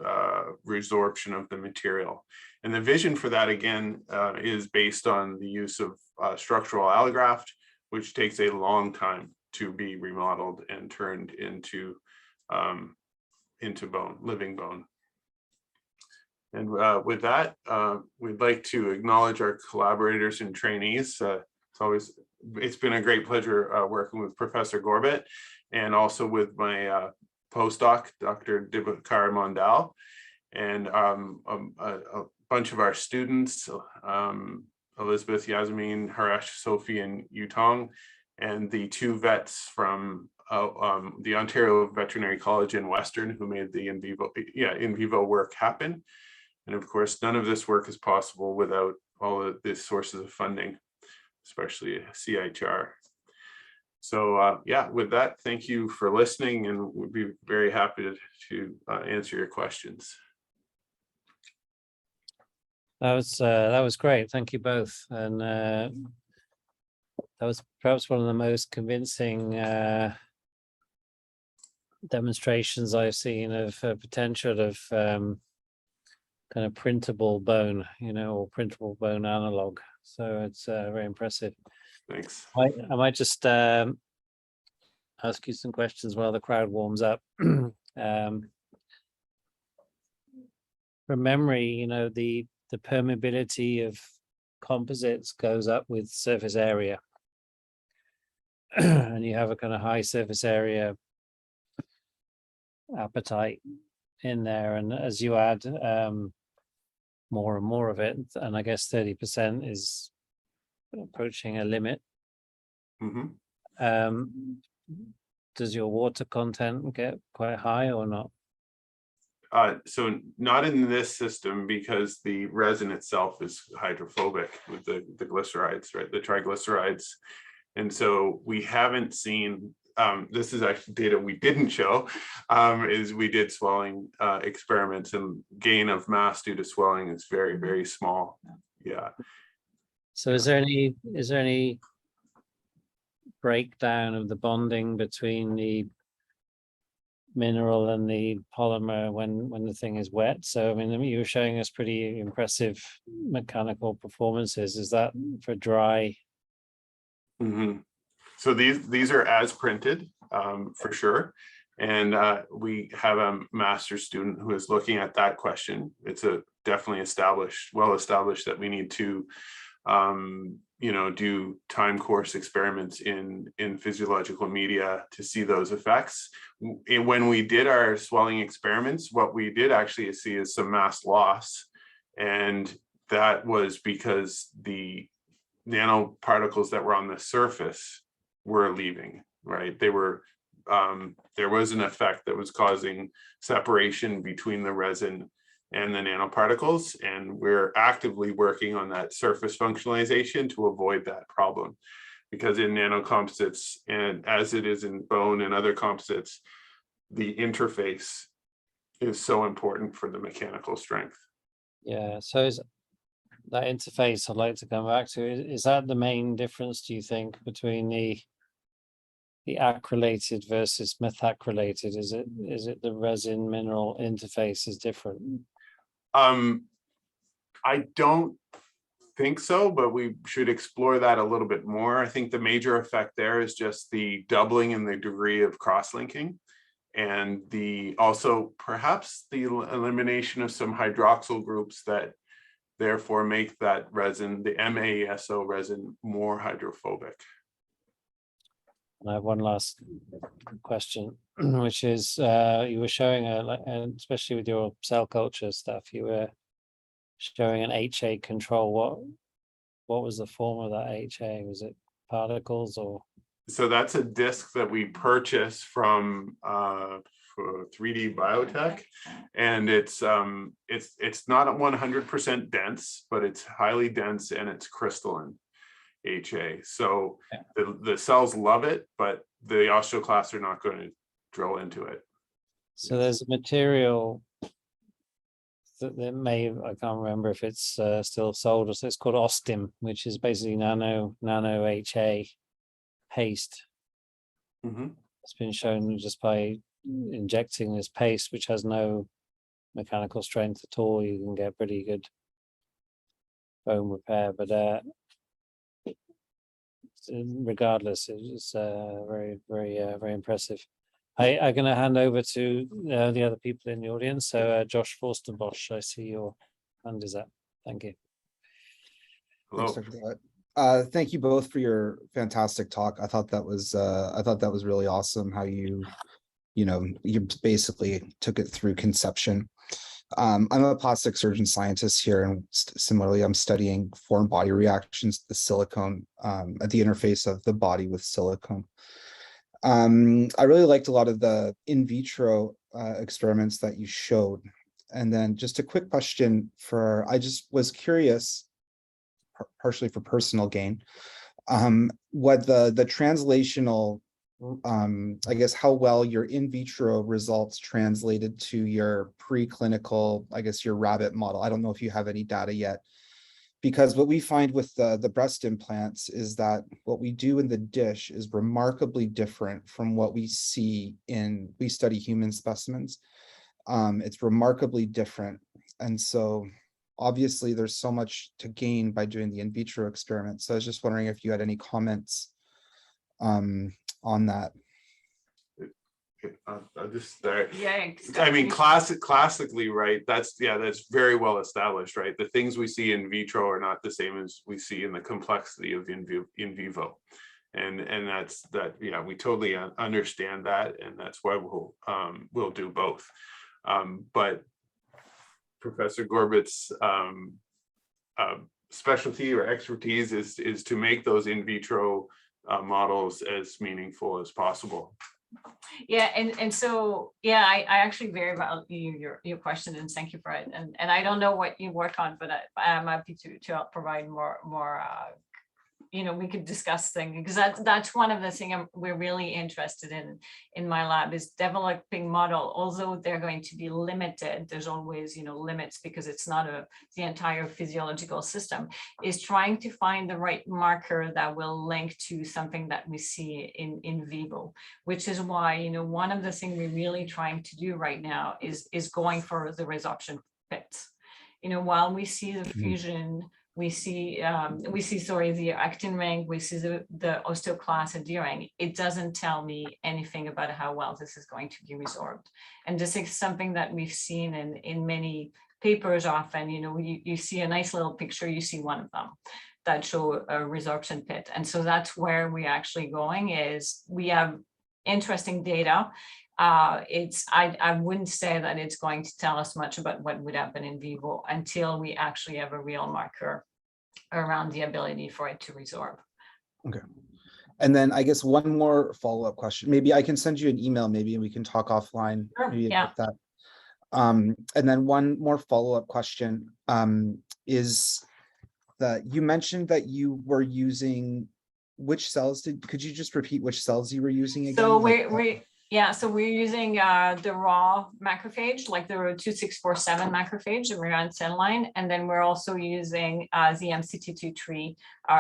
resorption of the material. And the vision for that, again, is based on the use of structural allograft, which takes a long time to be remodeled and turned into bone, living bone. And with that, we'd like to acknowledge our collaborators and trainees. It's been a great pleasure working with Professor Gorbet, and also with my postdoc, Dr. Dibakar Mondal, and a bunch of our students, Elizabeth, Yasmin, Harash, Sophie, and Yutong, and the two vets from the Ontario Veterinary College in Western who made the in vivo work happen. And of course, none of this work is possible without all of the sources of funding, especially CIHR. So yeah, with that, thank you for listening, and we'd be very happy to answer your questions. That was great. Thank you both. And that was perhaps one of the most convincing demonstrations I've seen of potential of kind of printable bone, you know, or printable bone analog. So it's very impressive. Thanks. I might just ask you some questions while the crowd warms up. From memory, you know, the permeability of composites goes up with surface area. And you have a kind of high surface area appetite in there. And as you add more and more of it, and I guess 30% is approaching a limit. Does your water content get quite high or not? So not in this system, because the resin itself is hydrophobic with the glycerides, right? The triglycerides. And so we haven't seen, this is actually data we didn't show, is we did swelling experiments, and gain of mass due to swelling is very, very small. Yeah. So is there any breakdown of the bonding between the mineral and the polymer when the thing is wet? So I mean, you were showing us pretty impressive mechanical performances. Is that for dry? So these are as printed, for sure. And we have a master's student who is looking at that question. It's a definitely well established that we need to do time course experiments in physiological media to see those effects. When we did our swelling experiments, what we did actually see is some mass loss. And that was because the nanoparticles that were on the surface were leaving, right? They were, there was an effect that was causing separation between the resin and the nanoparticles, and we're actively working on that surface functionalization to avoid that problem. Because in nanocomposites, and as it is in bone and other composites, the interface is so important for the mechanical strength. Yeah, so is that interface I'd like to come back to, is that the main difference, do you think, between the acrylated versus methacrylated? Is it the resin mineral interface is different? I don't think so, but we should explore that a little bit more. I think the major effect there is just the doubling in the degree of cross-linking, and also perhaps the elimination of some hydroxyl groups that therefore make that resin, the MASO resin, more hydrophobic. I have one last question, which is you were showing and especially with your cell culture stuff, you were showing an HA control. What was the form of that HA? Was it particles or? So that's a disc that we purchase from for 3D Biotech, and it's not 100% dense, but it's highly dense and it's crystalline HA. So the cells love it, but the osteoclasts are not going to drill into it. So there's a material that I can't remember if it's still sold, or so it's called Ostim, which is basically nano HA paste. It's been shown just by injecting this paste, which has no mechanical strength at all, you can get pretty good bone repair. But regardless, it's very, very impressive. I'm going to hand over to the other people in the audience. So Josh Forstenbosch, I see your hand is up. Thank you. Hello. Thanks, Dr. Willett. Thank you both for your fantastic talk. I thought that was really awesome how you basically took it through conception. I'm a plastic surgeon scientist here, and similarly, I'm studying foreign body reactions to the silicone at the interface of the body with silicone. I really liked a lot of the in vitro experiments that you showed. And then just a quick question I just was curious, partially for personal gain, what the translational, I guess, how well your in vitro results translated to your preclinical, I guess, your rabbit model. I don't know if you have any data yet, because what we find with the breast implants is that what we do in the dish is remarkably different from what we see we study human specimens. It's remarkably different. And so obviously there's so much to gain by doing the in vitro experiment. So I was just wondering if you had any comments on that. I'll just start. Yeah. I mean, classically, right? That's very well established, right? The things we see in vitro are not the same as we see in the complexity of in vivo, and that's that. Yeah, we totally understand that, and that's why we'll do both. But Professor Gorbet's specialty or expertise is to make those in vitro models as meaningful as possible. Yeah, and so yeah, I actually very value your question, and thank you for it. And I don't know what you work on, but I'm happy to help provide more we could discuss things, because that's one of the things we're really interested in my lab, is developing model. Although they're going to be limited, there's always limits, because it's not the entire physiological system, is trying to find the right marker that will link to something that we see in vivo, which is why one of the things we're really trying to do right now is going for the resorption pits. While we see the fusion, we see the actin ring, we see the osteoclast adhering, it doesn't tell me anything about how well this is going to be resorbed. And this is something that we've seen in many papers often. You see a nice little picture, you see one of them that show a resorption pit. And so that's where we're actually going, is we have interesting data. I wouldn't say that it's going to tell us much about what would happen in vivo until we actually have a real marker around the ability for it to resorb. Okay. And then I guess one more follow-up question. Maybe I can send you an email, maybe, and we can talk offline. Sure, maybe yeah. about that. And then one more follow-up question is that you mentioned that you were using which cells could you just repeat which cells you were using again? So we're using the raw macrophage, like the 2647 macrophage, the around cell line, and then we're also using the MCT2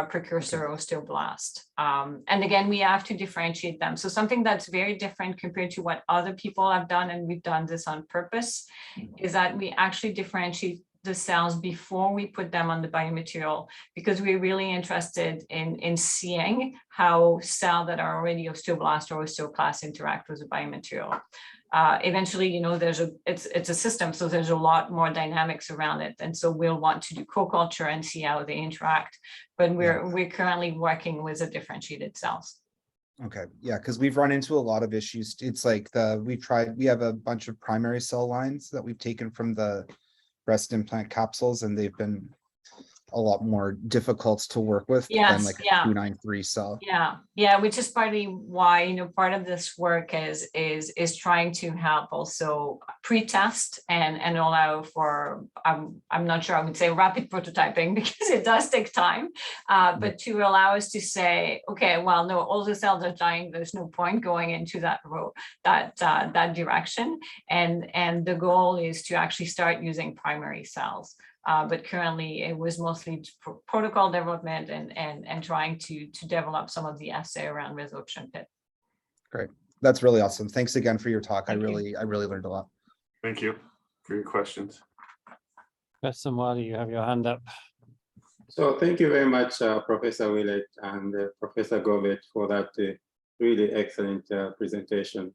precursor osteoblast. And again, we have to differentiate them. So something that's very different compared to what other people have done, and we've done this on purpose, is that we actually differentiate the cells before we put them on the biomaterial, because we're really interested in seeing how cells that are already osteoblast or osteoclast interact with the biomaterial. Eventually, it's a system, so there's a lot more dynamics around it, and so we'll want to do co-culture and see how they interact. But we're currently working with the differentiated cells. Okay, yeah, because we've run into a lot of issues. It's like we have a bunch of primary cell lines that we've taken from the breast implant capsules, and they've been a lot more difficult to work with than like a 293 cell. Yeah, which is partly why part of this work is trying to help also pre-test and allow for I'm not sure I would say rapid prototyping, because it does take time, but to allow us to say, okay, well, no, all the cells are dying, there's no point going into that that direction, and the goal is to actually start using primary cells. But currently it was mostly protocol development and trying to develop some of the assay around resorption pit. Great, that's really awesome. Thanks again for your talk. Thank I really learned a lot. Thank you for your questions. Professor Wadi, you have your hand up. So thank you very much, Professor Willett and Professor Gorbet, for that really excellent presentation.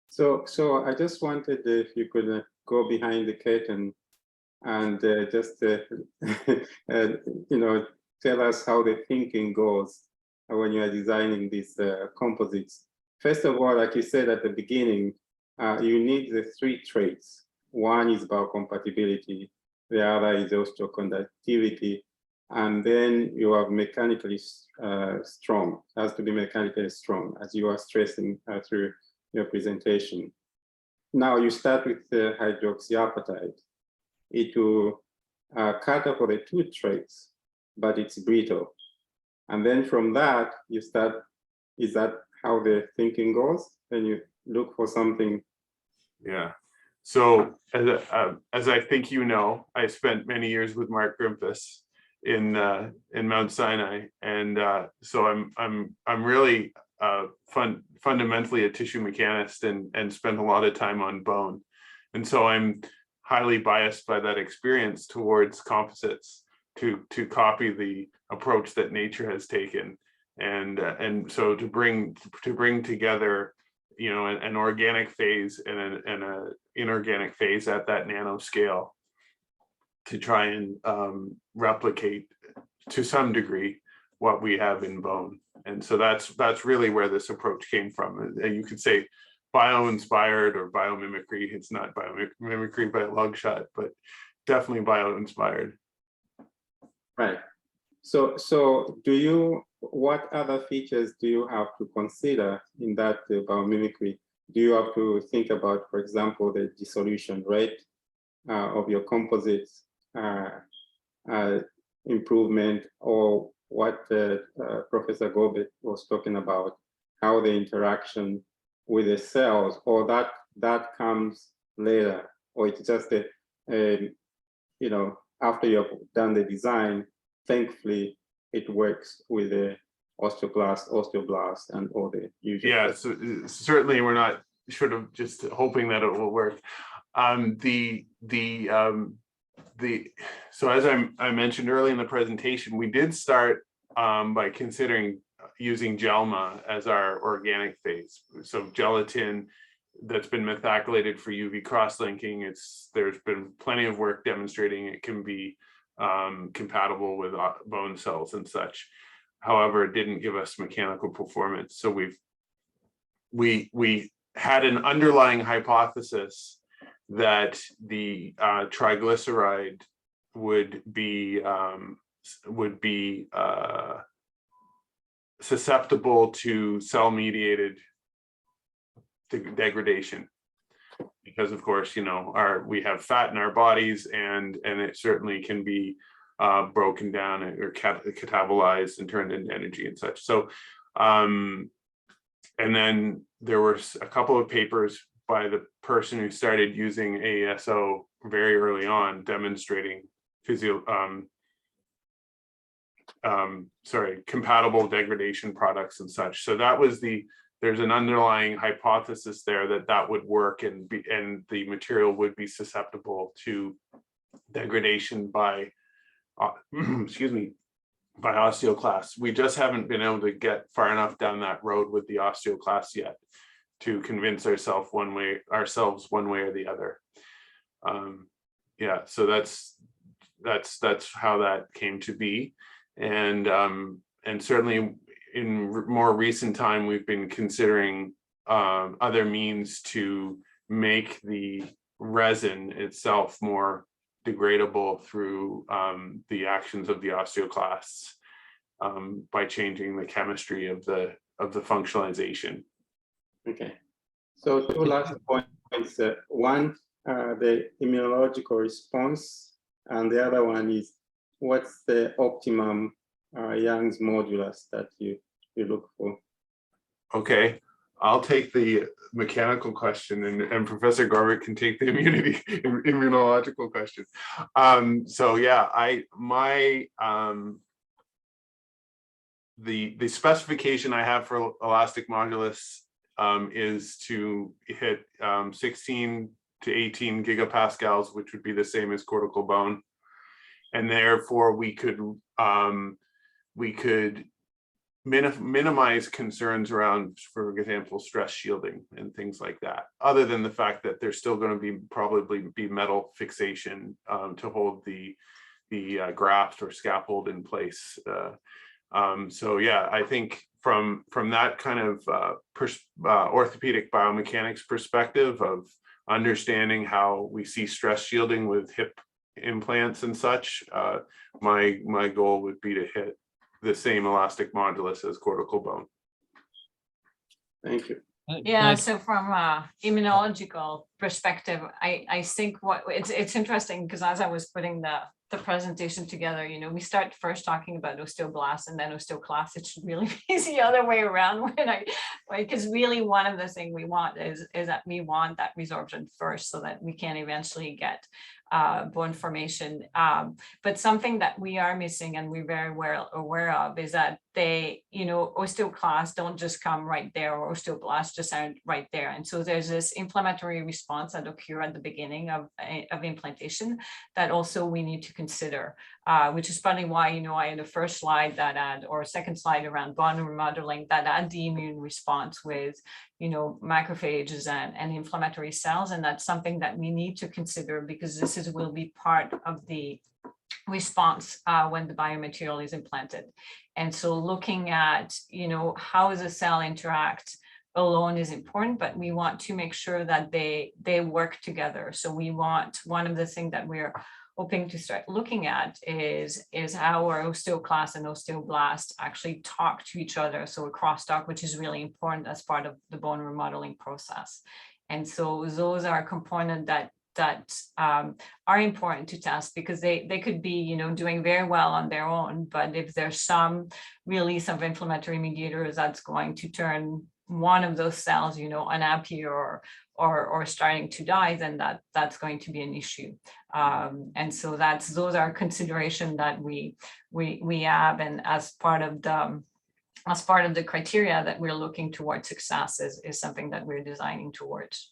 So I just wanted if you could go behind the curtain and just tell us how the thinking goes when you are designing these composites. First of all, like you said at the beginning, you need the 3 traits. One is biocompatibility, the other is osteoconductivity, and then you are mechanically strong. It has to be mechanically strong, as you are stressing through your presentation. Now you start with the hydroxyapatite. It will cater for the 2 traits, but it's brittle. And then from that, you start, is that how the thinking goes? Then you look for something. Yeah. So as I think I spent many years with Mark Grimpus in Mount Sinai, and so I'm really fundamentally a tissue mechanist and spend a lot of time on bone, and so I'm highly biased by that experience towards composites to copy the approach that nature has taken. And so to bring together, you know, an organic phase and an inorganic phase at that nanoscale to try and replicate to some degree what we have in bone. And so that's really where this approach came from. And you could say bio-inspired or biomimicry. It's not biomimicry by a long shot, but definitely bio-inspired. Right. So what other features do you have to consider in that biomimicry? Do you have to think about, for example, the dissolution rate of your composites improvement, or what Professor Gorbet was talking about, how the interaction with the cells, or that comes later, or it's just you know, after you have done the design, thankfully it works with the osteoclast, osteoblast, and all the usual. Yeah, so certainly we're not sort of just hoping that it will work. So as I mentioned early in the presentation, we did start by considering using GELMA as our organic phase. So gelatin that's been methacylated for UV cross-linking. There's been plenty of work demonstrating it can be compatible with bone cells and such. However, it didn't give us mechanical performance. So we had an underlying hypothesis that the triglyceride would be susceptible to cell-mediated degradation, because of course, you know, we have fat in our bodies, and it certainly can be broken down or catabolized and turned into energy and such. So and then there were a couple of papers by the person who started using ASO very early on, demonstrating compatible degradation products and such. So that was there's an underlying hypothesis there that would work, and the material would be susceptible to degradation by excuse me, by osteoclasts. We just haven't been able to get far enough down that road with the osteoclasts yet to convince ourselves one way or the other. Yeah, so that's how that came to be, and certainly in more recent time we've been considering other means to make the resin itself more degradable through the actions of the osteoclasts by changing the chemistry of the functionalization. Okay, so two last points. One, the immunological response, and the other one is what's the optimum Young's modulus that you look for? Okay, I'll take the mechanical question, and Professor Gorbet can take the immunological question. So yeah, the specification I have for elastic modulus is to hit 16 to 18 gigapascals, which would be the same as cortical bone, and therefore we could minimize concerns around, for example, stress shielding and things like that, other than the fact that there's still going to probably be metal fixation to hold the graft or scaffold in place. So yeah, I think from that kind of orthopedic biomechanics perspective of understanding how we see stress shielding with hip implants and such, my goal would be to hit the same elastic modulus as cortical bone. Thank you. Yeah, so from a immunological perspective, I think it's interesting, because as I was putting the presentation together, you know, we start first talking about osteoblasts and then osteoclasts. It should really be the other way around, because really one of the things we want is that we want that resorption first, so that we can eventually get bone formation. But something that we are missing and we're very well aware of is that they, osteoclasts don't just come right there, or osteoblasts just aren't right there. And so there's this inflammatory response that occur at the beginning of implantation that also we need to consider, which is partly why, I had the first slide that had, or second slide around bone remodeling, that had the immune response with, macrophages and inflammatory cells. And that's something that we need to consider, because this will be part of the response when the biomaterial is implanted. And so looking at, how does a cell interact alone is important, but we want to make sure that they work together. So we want, one of the things that we're hoping to start looking at is how our osteoclast and osteoblast actually talk to each other. So a crosstalk, which is really important as part of the bone remodeling process. And so those are components that are important to test, because they could be, doing very well on their own, but if there's some release of inflammatory mediators that's going to turn one of those cells, unhappy or starting to die, then that's going to be an issue. And so those are consideration that we have, and as part of the criteria that we're looking towards success is something that we're designing towards.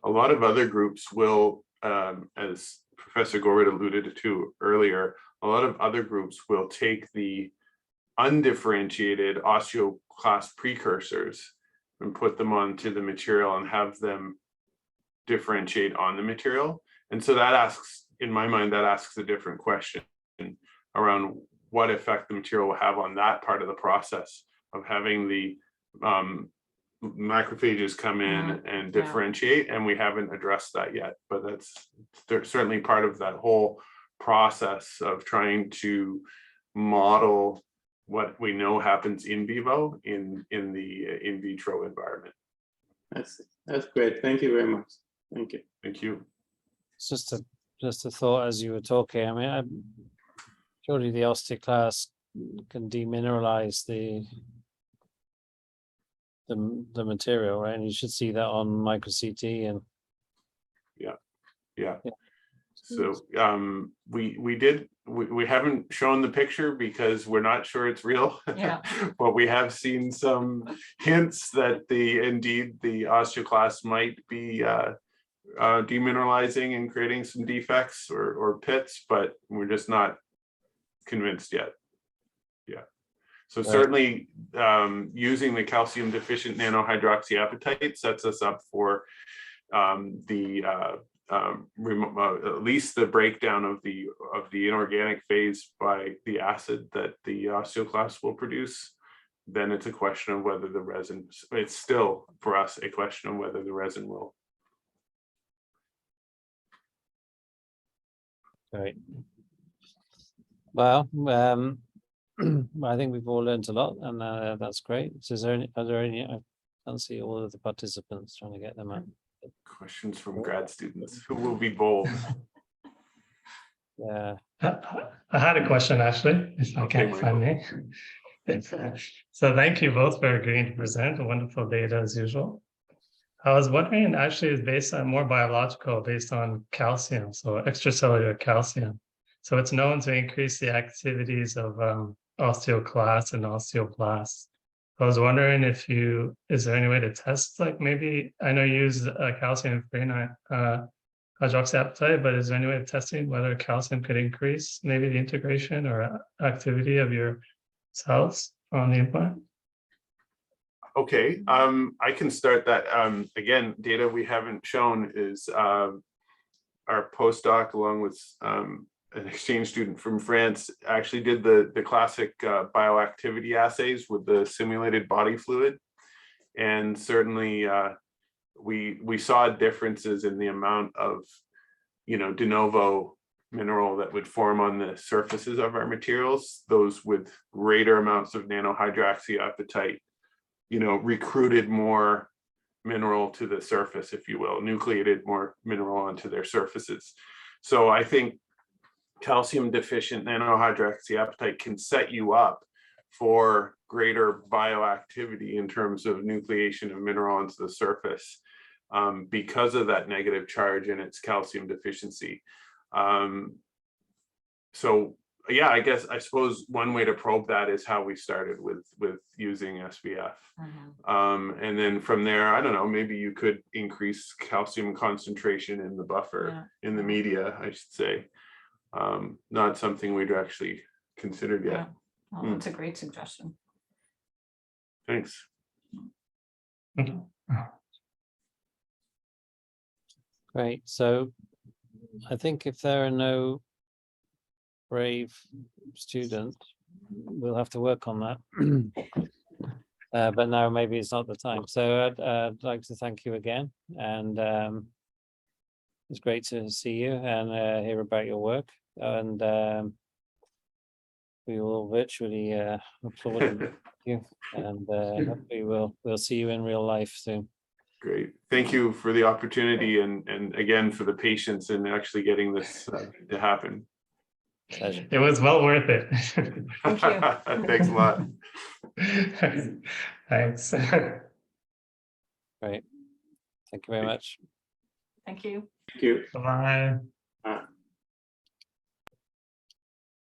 A lot of other groups will, as Professor Gorbet alluded to earlier, a lot of other groups will take the undifferentiated osteoclast precursors and put them onto the material and have them differentiate on the material. And so that asks, in my mind, that asks a different question around what effect the material will have on that part of the process of having the macrophages come in and differentiate. And we haven't addressed that yet, but that's certainly part of that whole process of trying to model what we know happens in vivo in the in vitro environment. That's great. Thank you very much. Thank you. Thank you. It's just a thought as you were talking. I mean, surely the osteoclast can demineralize the material, right? And you should see that on micro CT and yeah. So we haven't shown the picture because we're not sure it's real. Yeah. But we have seen some hints that indeed the osteoclast might be demineralizing and creating some defects or pits, but we're just not convinced yet. Yeah. So certainly using the calcium deficient nanohydroxyapatite sets us up for at least the breakdown of the inorganic phase by the acid that the osteoclast will produce. Then it's a question of whether the resin, it's still for us a question of whether the resin will. Great. Well, I think we've all learned a lot, and that's great. So are there any? I can't see all of the participants, trying to get them out. Questions from grad students who will be bold. Yeah. I had a question, actually, if I may. So thank you both for agreeing to present a wonderful data as usual. I was wondering, actually, it's based on more biological, based on calcium, so extracellular calcium. So it's known to increase the activities of osteoclasts and osteoblasts. I was wondering is there any way to test, like maybe, I know you use calcium hydroxyapatite, but is there any way of testing whether calcium could increase maybe the integration or activity of your cells on the implant? Okay, I can start that. Again, data we haven't shown is our postdoc, along with an exchange student from France, actually did the classic bioactivity assays with the simulated body fluid. And certainly we saw differences in the amount of, de novo mineral that would form on the surfaces of our materials. Those with greater amounts of nanohydroxyapatite, recruited more mineral to the surface, if you will, nucleated more mineral onto their surfaces. So I think calcium deficient nanohydroxyapatite can set you up for greater bioactivity in terms of nucleation of mineral onto the surface because of that negative charge and its calcium deficiency. So yeah, I suppose one way to probe that is how we started with using SBF. And then from there, I don't know, maybe you could increase calcium concentration in the buffer, in the media, I should say. Not something we'd actually considered yet. Well, that's a great suggestion. Thanks. Great. So I think if there are no brave students, we'll have to work on that. But now maybe it's not the time. So I'd like to thank you again. And it's great to see you and hear about your work. And we will virtually applaud you. And hopefully we'll see you in real life soon. Great. Thank you for the opportunity and again for the patience in actually getting this to happen. Pleasure. It was well worth it. Thank you. Thanks a lot. Thanks. Great. Thank you very much. Thank you. Thank you. Bye.